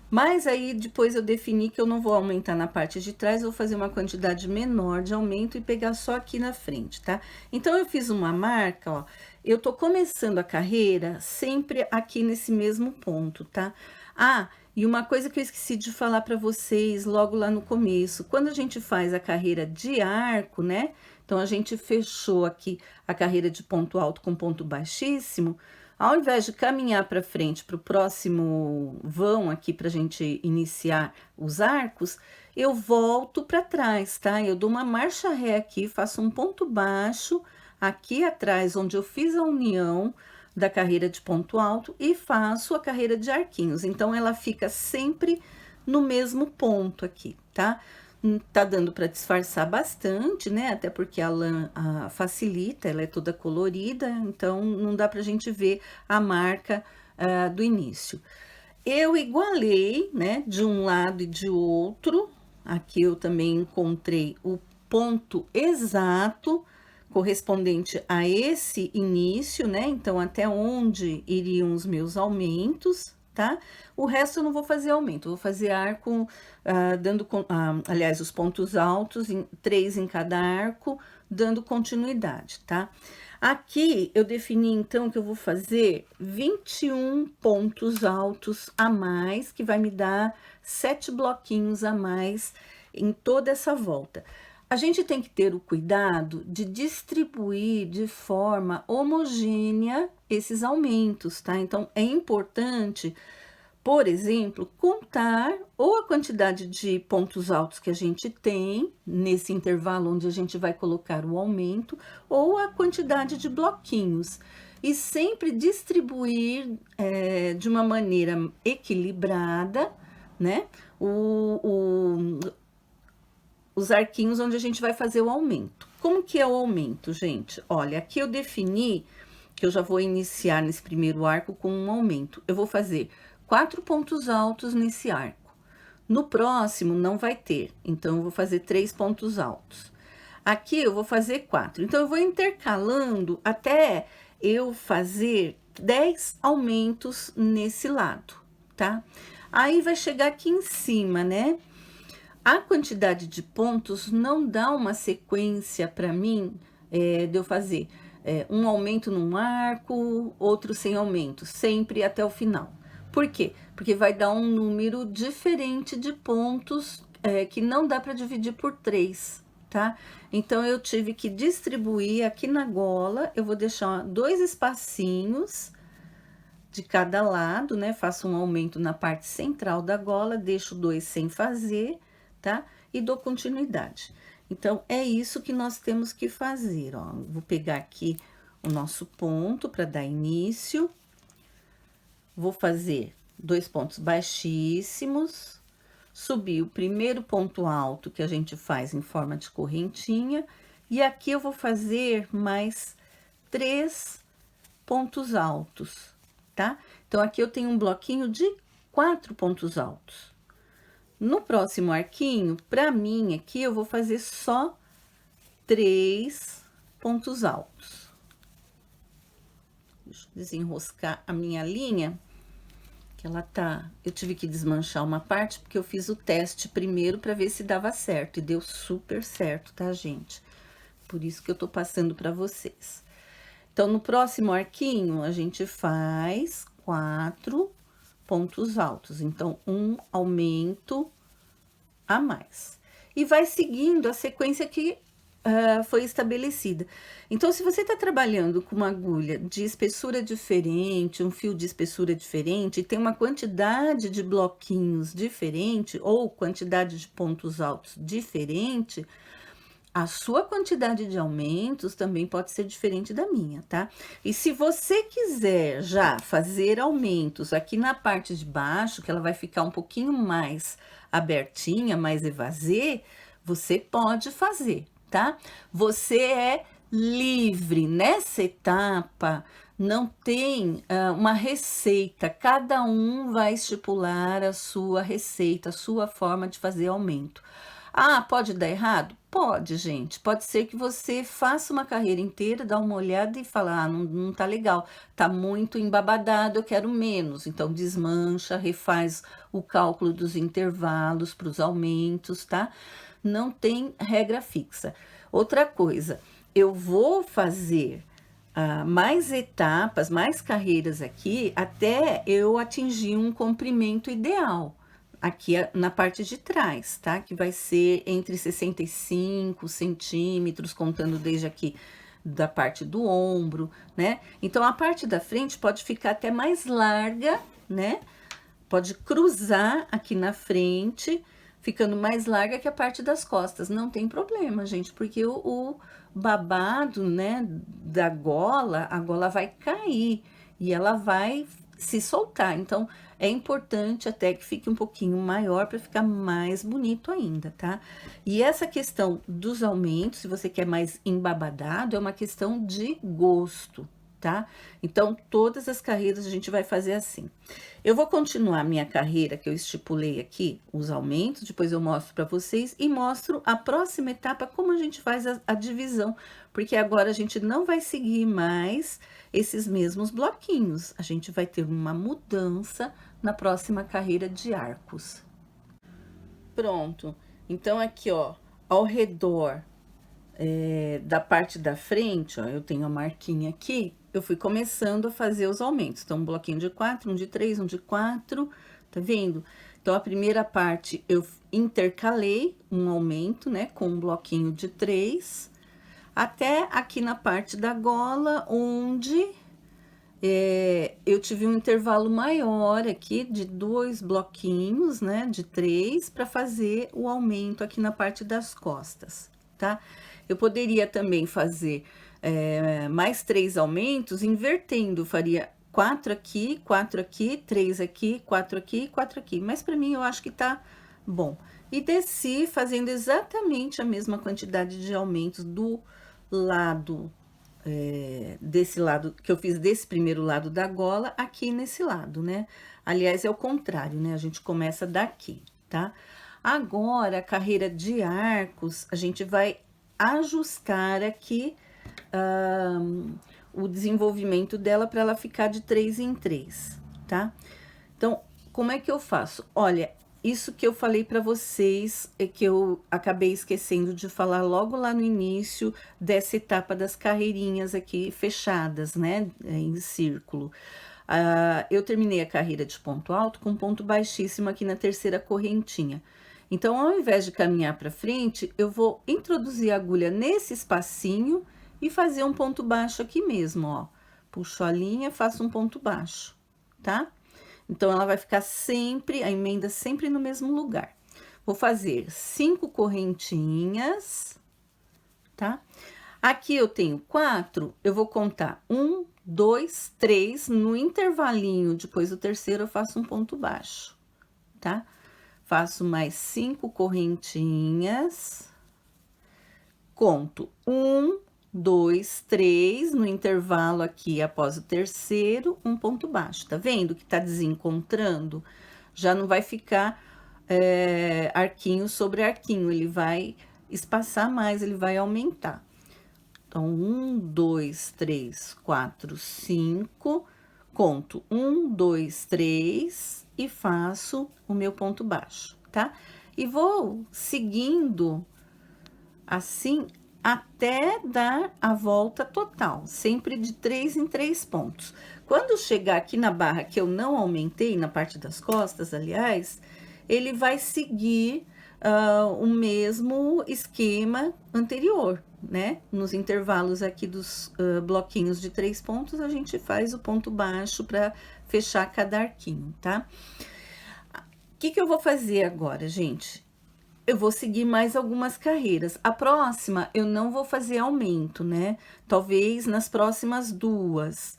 Speaker 1: Mas aí depois eu defini que eu não vou aumentar na parte de trás, vou fazer uma quantidade menor de aumento e pegar só aqui na frente, tá? Então, eu fiz uma marca, ó, eu tô começando a carreira sempre aqui nesse mesmo ponto, tá? E uma coisa que eu esqueci de falar para vocês logo lá no começo, quando a gente faz a carreira de arco, né? Então, a gente fechou aqui a carreira de ponto alto com ponto baixíssimo. Ao invés de caminhar para frente para o próximo vão aqui para a gente iniciar os arcos, eu volto para trás, tá? Eu dou uma marcha ré aqui, faço um ponto baixo aqui atrás, onde eu fiz a união da carreira de ponto alto e faço a carreira de arquinhos. Então, ela fica sempre no mesmo ponto aqui, tá? Tá dando para disfarçar bastante, né? Até porque a lã facilita, ela é toda colorida, então não dá pra gente ver a marca do início. Eu igualei, né, de um lado e de outro. Aqui eu também encontrei o ponto exato correspondente a esse início, né? Então, até onde iriam os meus aumentos, tá? O resto eu não vou fazer aumento, eu vou fazer arco, aliás, os pontos altos, 3 em cada arco, dando continuidade, tá? Aqui eu defini então que eu vou fazer 21 pontos altos a mais, que vai me dar 7 bloquinhos a mais em toda essa volta. A gente tem que ter o cuidado de distribuir de forma homogênea esses aumentos, tá? Então, é importante, por exemplo, contar ou a quantidade de pontos altos que a gente tem nesse intervalo onde a gente vai colocar o aumento, ou a quantidade de bloquinhos. E sempre distribuir de uma maneira equilibrada, né? Os arquinhos onde a gente vai fazer o aumento. Como que é o aumento, gente? Olha, aqui eu defini que eu já vou iniciar nesse primeiro arco com um aumento. Eu vou fazer 4 pontos altos nesse arco. No próximo não vai ter, então eu vou fazer 3 pontos altos. Aqui eu vou fazer 4. Então, eu vou intercalando até eu fazer 10 aumentos nesse lado, tá? Aí vai chegar aqui em cima, né? A quantidade de pontos não dá uma sequência para mim de eu fazer um aumento num arco, outro sem aumento, sempre até o final. Por quê? Porque vai dar um número diferente de pontos que não dá para dividir por 3, tá? Então, eu tive que distribuir aqui na gola, eu vou deixar 2 espacinhos de cada lado, né? Faço um aumento na parte central da gola, deixo 2 sem fazer, tá? E dou continuidade. Então, é isso que nós temos que fazer, ó. Vou pegar aqui o nosso ponto para dar início. Vou fazer 2 pontos baixíssimos, subir o primeiro ponto alto que a gente faz em forma de correntinha, e aqui eu vou fazer mais 3 pontos altos, tá? Então, aqui eu tenho um bloquinho de 4 pontos altos. No próximo arquinho, para mim, aqui eu vou fazer só 3 pontos altos. Deixa eu desenroscar a minha linha, que ela tá... Eu tive que desmanchar uma parte, porque eu fiz o teste primeiro para ver se dava certo, e deu super certo, tá, gente? Por isso que eu tô passando para vocês. Então, no próximo arquinho, a gente faz 4 pontos altos. Então, um aumento a mais. E vai seguindo a sequência que foi estabelecida. Então, se você está trabalhando com uma agulha de espessura diferente, um fio de espessura diferente, e tem uma quantidade de bloquinhos diferente, ou quantidade de pontos altos diferente, A sua quantidade de aumentos também pode ser diferente da minha, tá? E se você quiser já fazer aumentos aqui na parte de baixo, que ela vai ficar um pouquinho mais abertinha, mais evasê, você pode fazer, tá? Você é livre nessa etapa. Não tem uma receita, cada um vai estipular a sua receita, a sua forma de fazer aumento. Ah, pode dar errado? Pode, gente. Pode ser que você faça uma carreira inteira, dá uma olhada e fala, ah, não tá legal, tá muito embabadado, eu quero menos. Então, desmancha, refaz o cálculo dos intervalos para os aumentos, tá? Não tem regra fixa. Outra coisa, eu vou fazer mais etapas, mais carreiras aqui, até eu atingir um comprimento ideal aqui na parte de trás, tá? Que vai ser entre 65 centímetros, contando desde aqui da parte do ombro, né? Então, a parte da frente pode ficar até mais larga, né? Pode cruzar aqui na frente, ficando mais larga que a parte das costas. Não tem problema, gente, porque o babado, né, da gola, a gola vai cair e ela vai se soltar. Então, é importante até que fique um pouquinho maior para ficar mais bonito ainda, tá? E essa questão dos aumentos, se você quer mais embabadado, é uma questão de gosto, tá? Então, todas as carreiras a gente vai fazer assim. Eu vou continuar minha carreira que eu estipulei aqui, os aumentos, depois eu mostro para vocês e mostro a próxima etapa, como a gente faz a divisão, porque agora a gente não vai seguir mais esses mesmos bloquinhos, a gente vai ter uma mudança na próxima carreira de arcos. Pronto, então aqui, ó, ao redor da parte da frente, ó, eu tenho a marquinha aqui, eu fui começando a fazer os aumentos. Então, um bloquinho de 4, um de 3, um de 4, tá vendo? Então, a primeira parte eu intercalei um aumento, né, com um bloquinho de 3, até aqui na parte da gola, onde eu tive um intervalo maior aqui de 2 bloquinhos, né, de 3, para fazer o aumento aqui na parte das costas, tá? Eu poderia também fazer mais 3 aumentos, invertendo, faria 4 aqui, 3 aqui, 4 aqui, 4 aqui. Mas para mim eu acho que tá bom. E desci fazendo exatamente a mesma quantidade de aumentos do lado, desse lado, que eu fiz desse primeiro lado da gola, aqui nesse lado, né? Aliás, é o contrário, né? A gente começa daqui, tá? Agora, a carreira de arcos, a gente vai ajustar aqui o desenvolvimento dela para ela ficar de 3 em 3, tá? Então, como é que eu faço? Olha, isso que eu falei para vocês é que eu acabei esquecendo de falar logo lá no início dessa etapa das carreirinhas aqui fechadas, né, em círculo. Eu terminei a carreira de ponto alto com ponto baixíssimo aqui na terceira correntinha. Então, ao invés de caminhar para frente, eu vou introduzir a agulha nesse espacinho e fazer um ponto baixo aqui mesmo, ó. Puxo a linha, faço um ponto baixo, tá? Então, ela vai ficar sempre, a emenda sempre no mesmo lugar. Vou fazer 5 correntinhas, tá? Aqui eu tenho 4, eu vou contar 1, 2, 3, no intervalinho, depois do terceiro eu faço um ponto baixo, tá? Faço mais 5 correntinhas, conto 1, 2, 3, no intervalo aqui após o terceiro, um ponto baixo. Tá vendo que tá desencontrando? Já não vai ficar arquinho sobre arquinho, ele vai espaçar mais, ele vai aumentar. Então, 1, 2, 3, 4, 5, conto 1, 2, 3 e faço o meu ponto baixo, tá? E vou seguindo assim até dar a volta total, sempre de 3 em 3 pontos. Quando chegar aqui na barra que eu não aumentei, na parte das costas, aliás, ele vai seguir o mesmo esquema anterior, né? Nos intervalos aqui dos bloquinhos de 3 pontos, a gente faz o ponto baixo para fechar cada arquinho, tá? O que eu vou fazer agora, gente? eu vou seguir mais algumas carreiras. A próxima eu não vou fazer aumento, né? Talvez nas próximas duas.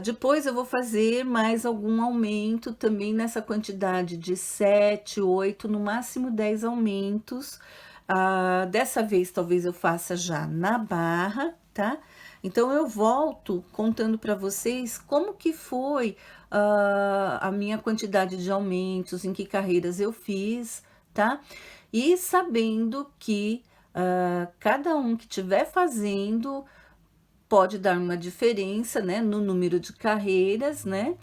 Speaker 1: Depois eu vou fazer mais algum aumento também nessa quantidade de 7, 8, no máximo 10 aumentos. Dessa vez talvez eu faça já na barra, tá? Então eu volto contando para vocês como que foi a minha quantidade de aumentos, em que carreiras eu fiz, tá? E sabendo que cada um que estiver fazendo pode dar uma diferença, né, no número de carreiras, né,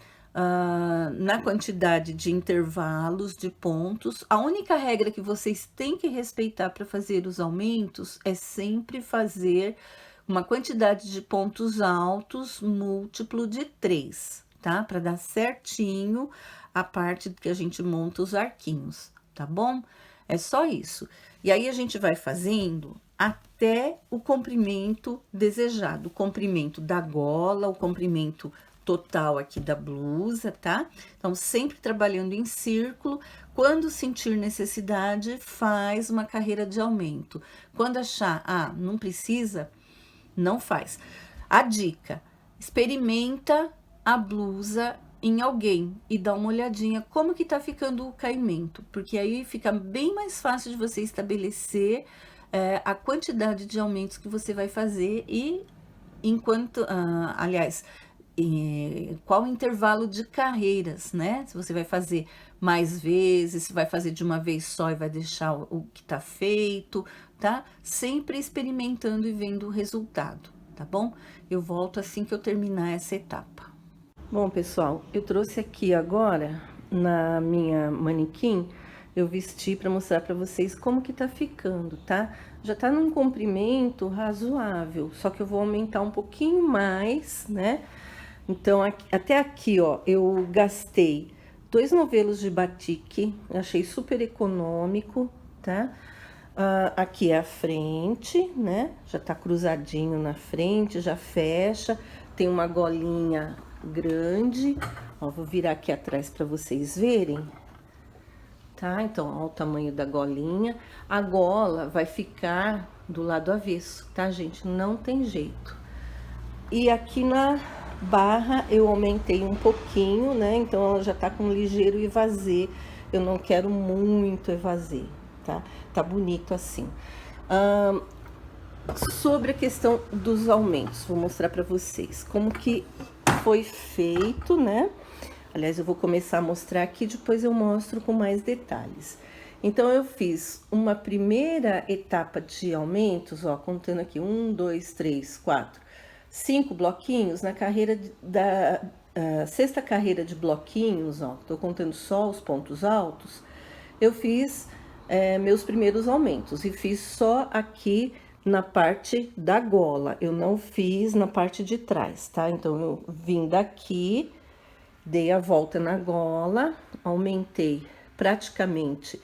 Speaker 1: na quantidade de intervalos, de pontos. A única regra que vocês têm que respeitar para fazer os aumentos é sempre fazer uma quantidade de pontos altos múltiplo de 3, tá? Para dar certinho a parte que a gente monta os arquinhos, tá bom? É só isso. E aí a gente vai fazendo até o comprimento desejado, o comprimento da gola, o comprimento total aqui da blusa, tá? Então, sempre trabalhando em círculo. Quando sentir necessidade, faz uma carreira de aumento. Quando achar, não precisa, não faz. A dica: experimenta a blusa em alguém e dá uma olhadinha como que tá ficando o caimento, porque aí fica bem mais fácil de você estabelecer a quantidade de aumentos que você vai fazer e enquanto, aliás, qual o intervalo de carreiras, né? Se você vai fazer mais vezes, se vai fazer de uma vez só e vai deixar o que tá feito, tá? Sempre experimentando e vendo o resultado, tá bom? Eu volto assim que eu terminar essa etapa. Bom, pessoal, eu trouxe aqui agora na minha manequim, eu vesti para mostrar para vocês como que tá ficando, tá? Já tá num comprimento razoável, só que eu vou aumentar um pouquinho mais, né? Então, até aqui, ó, eu gastei 2 novelos de batique, achei super econômico, tá? Aqui é a frente, né? Já tá cruzadinho na frente, já fecha, tem uma golinha grande, ó, vou virar aqui atrás para vocês verem, tá? Então, ó, o tamanho da golinha. A gola vai ficar do lado avesso, tá, gente? Não tem jeito. E aqui na barra eu aumentei um pouquinho, né? Então, ela já tá com ligeiro evasê. Eu não quero muito evasê, tá? Tá bonito assim. Sobre a questão dos aumentos, vou mostrar para vocês como que foi feito, né? Aliás, eu vou começar a mostrar aqui, depois eu mostro com mais detalhes. Então, eu fiz uma primeira etapa de aumentos, ó, contando aqui, 1, 2, 3, 4, 5 bloquinhos na carreira da sexta carreira de bloquinhos, ó, tô contando só os pontos altos, eu fiz meus primeiros aumentos e fiz só aqui na parte da gola, eu não fiz na parte de trás, tá? Então, eu vim daqui, dei a volta na gola, aumentei praticamente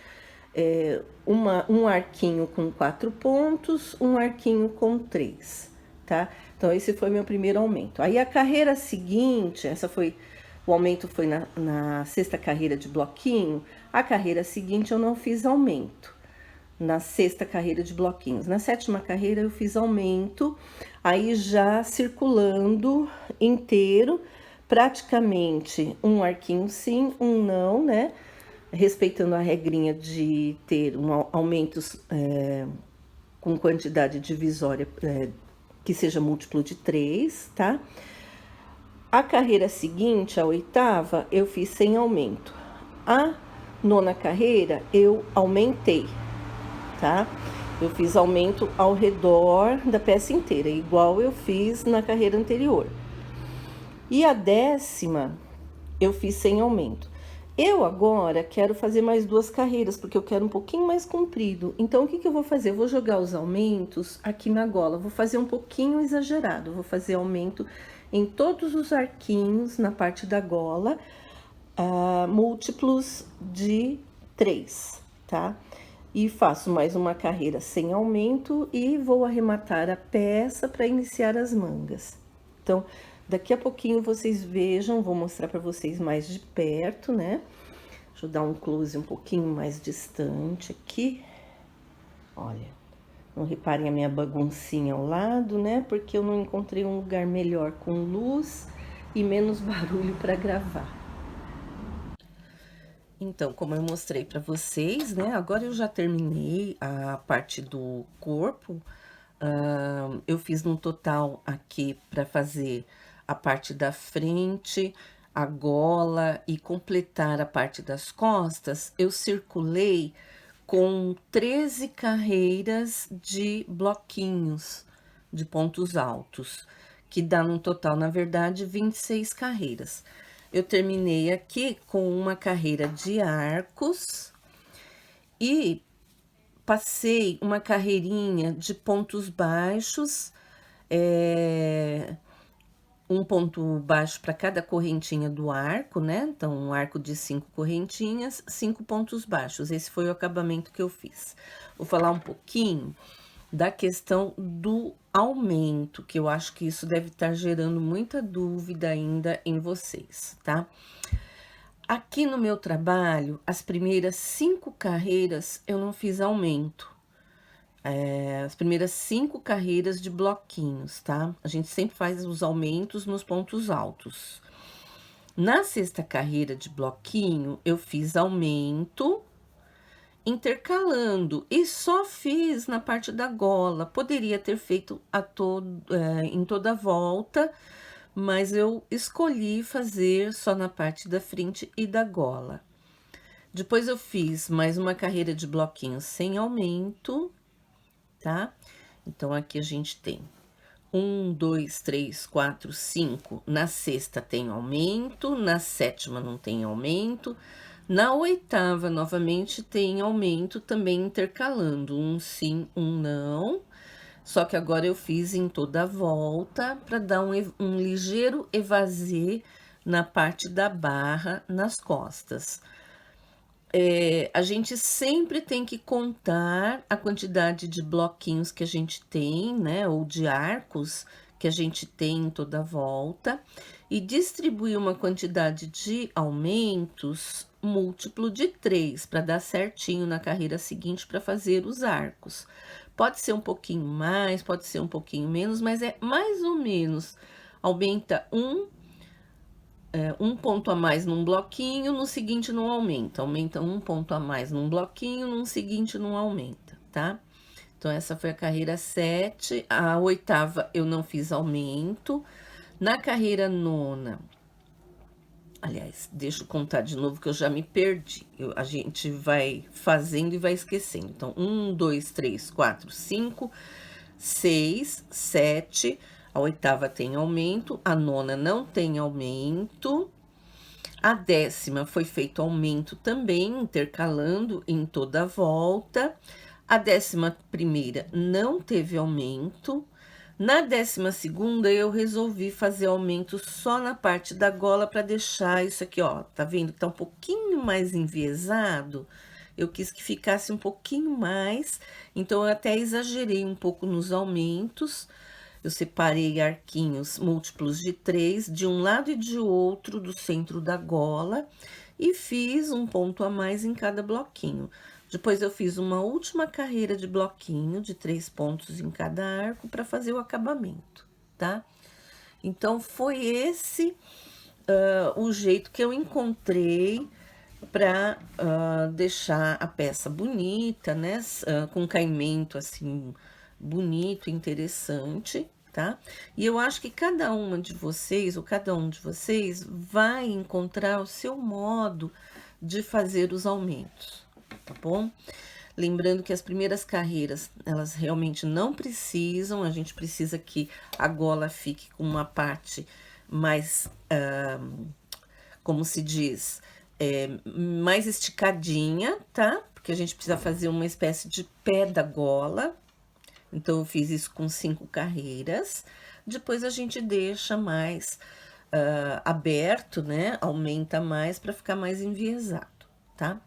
Speaker 1: um arquinho com 4 pontos, um arquinho com 3, tá? Então, esse foi meu primeiro aumento. Aí, a carreira seguinte, o aumento foi na sexta carreira de bloquinho, a carreira seguinte eu não fiz aumento. Na sexta carreira de bloquinhos. Na sétima carreira eu fiz aumento, aí já circulando inteiro, praticamente um arquinho sim, um não, né? Respeitando a regrinha de ter aumentos com quantidade divisória que seja múltiplo de 3, tá? A carreira seguinte, a oitava, eu fiz sem aumento. A nona carreira eu aumentei, tá? Eu fiz aumento ao redor da peça inteira, igual eu fiz na carreira anterior. E a décima, eu fiz sem aumento. Eu agora quero fazer mais 2 carreiras, porque eu quero um pouquinho mais comprido. Então, o que eu vou fazer? Eu vou jogar os aumentos aqui na gola. Vou fazer um pouquinho exagerado. Vou fazer aumento em todos os arquinhos na parte da gola, múltiplos de 3, tá? E faço mais uma carreira sem aumento e vou arrematar a peça para iniciar as mangas. Então, daqui a pouquinho vocês vejam, vou mostrar para vocês mais de perto, né? Deixa eu dar um close um pouquinho mais distante aqui. Olha, não reparem a minha baguncinha ao lado, né? Porque eu não encontrei um lugar melhor com luz e menos barulho para gravar. Então, como eu mostrei para vocês, né? Agora eu já terminei a parte do corpo. Eu fiz no total aqui para fazer a parte da frente, a gola e completar a parte das costas. Eu circulei com 13 carreiras de bloquinhos de pontos altos, que dá no total, na verdade, 26 carreiras. Eu terminei aqui com uma carreira de arcos e passei uma carreirinha de pontos baixos, um ponto baixo para cada correntinha do arco, né? Então, um arco de 5 correntinhas, 5 pontos baixos. Esse foi o acabamento que eu fiz. Vou falar um pouquinho da questão do aumento, que eu acho que isso deve estar gerando muita dúvida ainda em vocês, tá? Aqui no meu trabalho, as primeiras 5 carreiras eu não fiz aumento. As primeiras 5 carreiras de bloquinhos, tá? A gente sempre faz os aumentos nos pontos altos. Na sexta carreira de bloquinho, eu fiz aumento intercalando e só fiz na parte da gola. Poderia ter feito em toda a volta, mas eu escolhi fazer só na parte da frente e da gola. Depois eu fiz mais uma carreira de bloquinhos sem aumento, tá? Então, aqui a gente tem 1, 2, 3, 4, 5. Na sexta tem aumento, na sétima não tem aumento. Na oitava, novamente, tem aumento também intercalando, um sim, um não. Só que agora eu fiz em toda a volta para dar um ligeiro evasê na parte da barra, nas costas. A gente sempre tem que contar a quantidade de bloquinhos que a gente tem, né? Ou de arcos que a gente tem em toda a volta. E distribuir uma quantidade de aumentos múltiplo de 3, para dar certinho na carreira seguinte para fazer os arcos. Pode ser um pouquinho mais, pode ser um pouquinho menos, mas é mais ou menos. Aumenta um ponto a mais num bloquinho, no seguinte não aumenta. Aumenta um ponto a mais num bloquinho, no seguinte não aumenta, tá? Então, essa foi a carreira 7. A oitava eu não fiz aumento. Na carreira nona, aliás, deixa eu contar de novo que eu já me perdi. A gente vai fazendo e vai esquecendo. Então, 1, 2, 3, 4, 5, 6, 7. A oitava tem aumento, a nona não tem aumento. A décima foi feito aumento também, intercalando em toda a volta. A 11ª não teve aumento. Na 12ª, eu resolvi fazer aumento só na parte da gola para deixar isso aqui, ó. Tá vendo que tá um pouquinho mais enviesado? Eu quis que ficasse um pouquinho mais, então eu até exagerei um pouco nos aumentos. Eu separei arquinhos múltiplos de 3, de um lado e de outro do centro da gola, e fiz um ponto a mais em cada bloquinho. Depois eu fiz uma última carreira de bloquinho, de 3 pontos em cada arco, para fazer o acabamento, tá? Então, foi esse o jeito que eu encontrei para deixar a peça bonita, né? Com caimento, assim, bonito, interessante, tá? E eu acho que cada uma de vocês, ou cada um de vocês, vai encontrar o seu modo de fazer os aumentos, tá bom? Lembrando que as primeiras carreiras, elas realmente não precisam, a gente precisa que a gola fique com uma parte mais, como se diz, mais esticadinha, tá? Porque a gente precisa fazer uma espécie de pé da gola. Então, eu fiz isso com 5 carreiras. Depois, a gente deixa mais aberto, né? Aumenta mais para ficar mais enviesado, tá?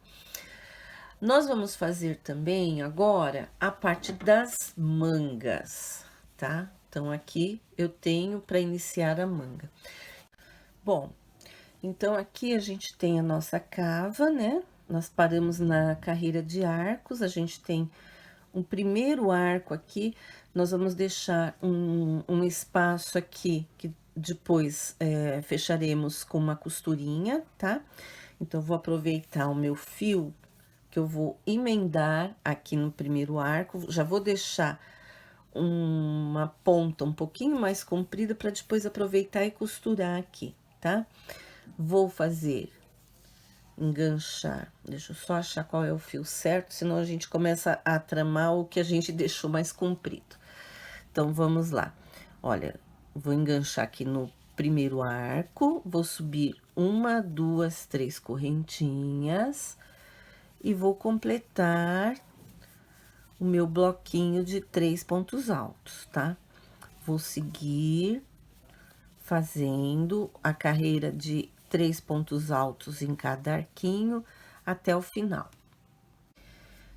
Speaker 1: Nós vamos fazer também agora a parte das mangas, tá? Então, aqui eu tenho para iniciar a manga. Bom, Então, aqui a gente tem a nossa cava, né? Nós paramos na carreira de arcos, a gente tem um primeiro arco aqui, nós vamos deixar um espaço aqui, que depois fecharemos com uma costurinha, tá? Então, vou aproveitar o meu fio, que eu vou emendar aqui no primeiro arco, já vou deixar uma ponta um pouquinho mais comprida para depois aproveitar e costurar aqui, tá? Vou fazer, enganchar, deixa eu só achar qual é o fio certo, senão a gente começa a tramar o que a gente deixou mais comprido. Então, vamos lá. Olha, vou enganchar aqui no primeiro arco, vou subir uma, duas, três correntinhas e vou completar o meu bloquinho de 3 pontos altos, tá? Vou seguir fazendo a carreira de 3 pontos altos em cada arquinho até o final.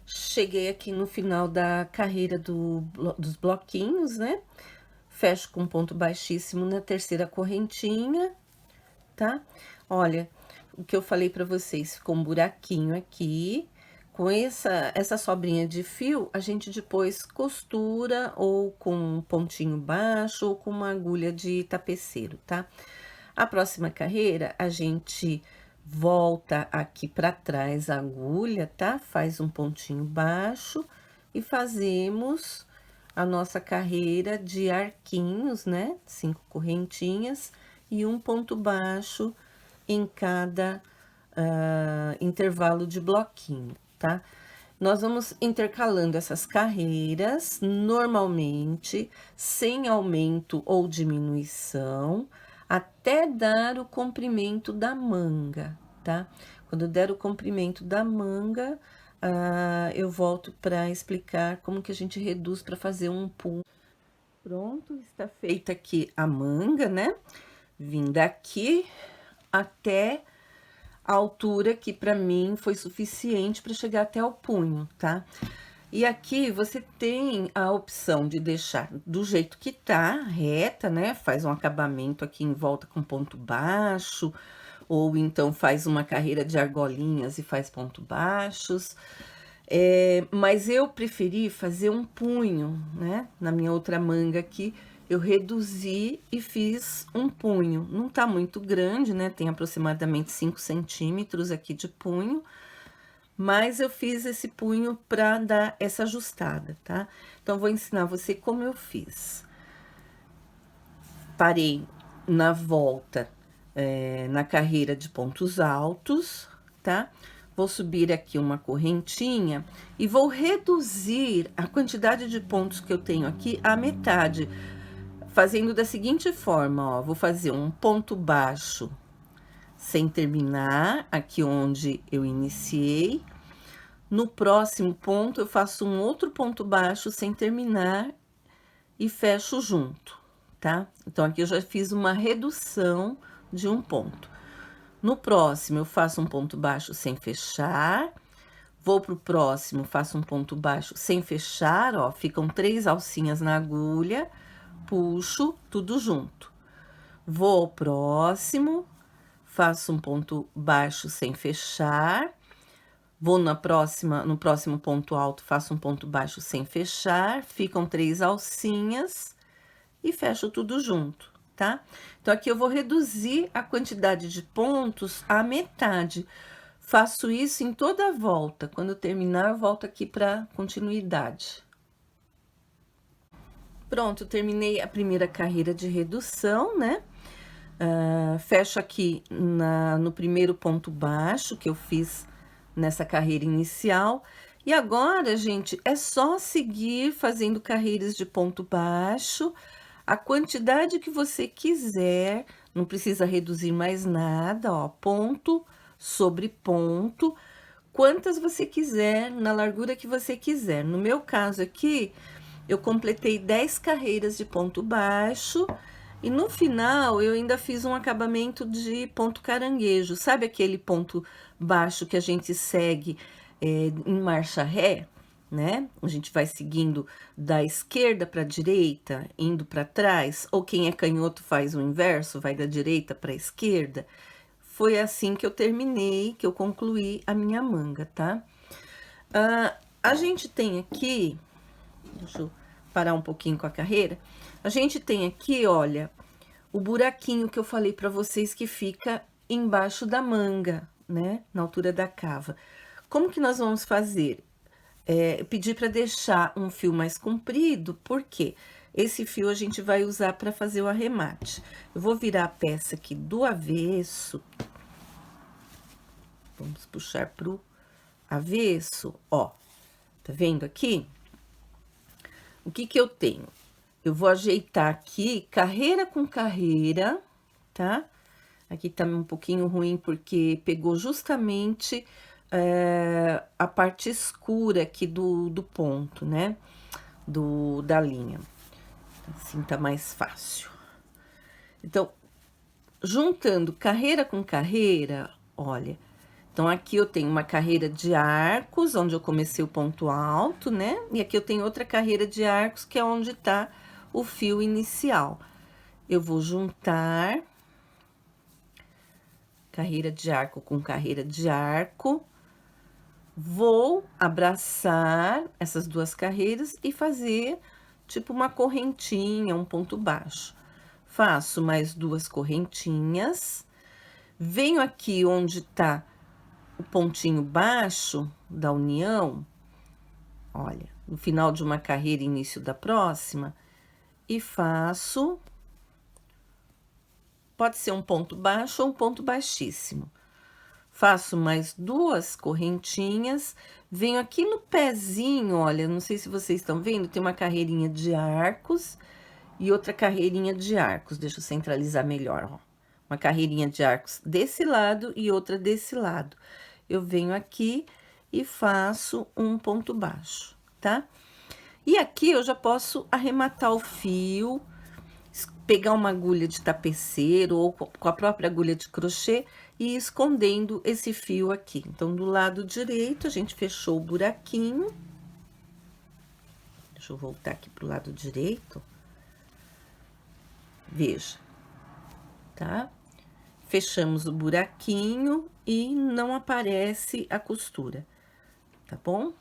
Speaker 1: Cheguei aqui no final da carreira dos bloquinhos, né? Fecho com ponto baixíssimo na terceira correntinha, tá? Olha, o que eu falei pra vocês, ficou um buraquinho aqui. Com essa sobrinha de fio, a gente depois costura ou com um pontinho baixo ou com uma agulha de tapeceiro, tá? A próxima carreira, a gente volta aqui pra trás a agulha, tá? Faz um pontinho baixo e fazemos a nossa carreira de arquinhos, né? 5 correntinhas e um ponto baixo em cada intervalo de bloquinho, tá? Nós vamos intercalando essas carreiras normalmente, sem aumento ou diminuição, até dar o comprimento da manga, tá? Quando der o comprimento da manga, eu volto para explicar como que a gente reduz para fazer um punho. Pronto, está feita aqui a manga, né? Vim daqui até a altura que para mim foi suficiente para chegar até o punho, tá? E aqui você tem a opção de deixar do jeito que tá, reta, né? Faz um acabamento aqui em volta com ponto baixo, ou então faz uma carreira de argolinhas e faz ponto baixos. Mas eu preferi fazer um punho, né? Na minha outra manga aqui, eu reduzi e fiz um punho. Não tá muito grande, né? Tem aproximadamente 5 centímetros aqui de punho, mas eu fiz esse punho pra dar essa ajustada, tá? Então, vou ensinar você como eu fiz. Parei na volta, na carreira de pontos altos, tá? Vou subir aqui uma correntinha e vou reduzir a quantidade de pontos que eu tenho aqui à metade, fazendo da seguinte forma, ó, vou fazer um ponto baixo sem terminar, aqui onde eu iniciei. No próximo ponto, eu faço um outro ponto baixo sem terminar e fecho junto, tá? Então, aqui eu já fiz uma redução de um ponto. No próximo, eu faço um ponto baixo sem fechar. Vou pro próximo, faço um ponto baixo sem fechar, ó, ficam 3 alcinhas na agulha, puxo tudo junto. Vou ao próximo, faço um ponto baixo sem fechar. Vou no próximo ponto alto, faço um ponto baixo sem fechar, ficam 3 alcinhas e fecho tudo junto, tá? Então, aqui eu vou reduzir a quantidade de pontos à metade. Faço isso em toda a volta. Quando eu terminar, eu volto aqui para continuidade. Pronto, terminei a primeira carreira de redução, né? Fecho aqui no primeiro ponto baixo que eu fiz nessa carreira inicial. E agora, gente, é só seguir fazendo carreiras de ponto baixo, a quantidade que você quiser, não precisa reduzir mais nada, ó, ponto sobre ponto, quantas você quiser, na largura que você quiser. No meu caso aqui, eu completei 10 carreiras de ponto baixo, e no final, eu ainda fiz um acabamento de ponto caranguejo. Sabe aquele ponto baixo que a gente segue em marcha ré, né? A gente vai seguindo da esquerda para a direita, indo para trás. Ou quem é canhoto faz o inverso, vai da direita para a esquerda. foi assim que eu terminei, que eu concluí a minha manga, tá? A gente tem aqui, deixa eu parar um pouquinho com a carreira. A gente tem aqui, olha, o buraquinho que eu falei pra vocês que fica embaixo da manga, né? Na altura da cava. Como que nós vamos fazer? Eu pedi para deixar um fio mais comprido, porque esse fio a gente vai usar para fazer o arremate. Eu vou virar a peça aqui do avesso. Vamos puxar pro avesso, ó. Tá vendo aqui? O que que eu tenho? Eu vou ajeitar aqui, carreira com carreira, tá? Aqui tá um pouquinho ruim, porque pegou justamente a parte escura aqui do ponto, né? Da linha. Assim tá mais fácil. Então, juntando carreira com carreira, olha. Então, aqui eu tenho uma carreira de arcos, onde eu comecei o ponto alto, né? E aqui eu tenho outra carreira de arcos, que é onde tá o fio inicial. Eu vou juntar carreira de arco com carreira de arco. Vou abraçar essas duas carreiras e fazer tipo uma correntinha, um ponto baixo. Faço mais duas correntinhas. Venho aqui onde tá o pontinho baixo da união, olha, no final de uma carreira, início da próxima, e faço, pode ser um ponto baixo ou um ponto baixíssimo. Faço mais duas correntinhas, venho aqui no pezinho, olha, não sei se vocês estão vendo, tem uma carreirinha de arcos e outra carreirinha de arcos, deixa eu centralizar melhor, ó. Uma carreirinha de arcos desse lado e outra desse lado. Eu venho aqui e faço um ponto baixo, tá? E aqui eu já posso arrematar o fio, pegar uma agulha de tapeceiro ou com a própria agulha de crochê e ir escondendo esse fio aqui. Então, do lado direito, a gente fechou o buraquinho. Deixa eu voltar aqui pro lado direito. Veja, tá? Fechamos o buraquinho e não aparece a costura, tá bom?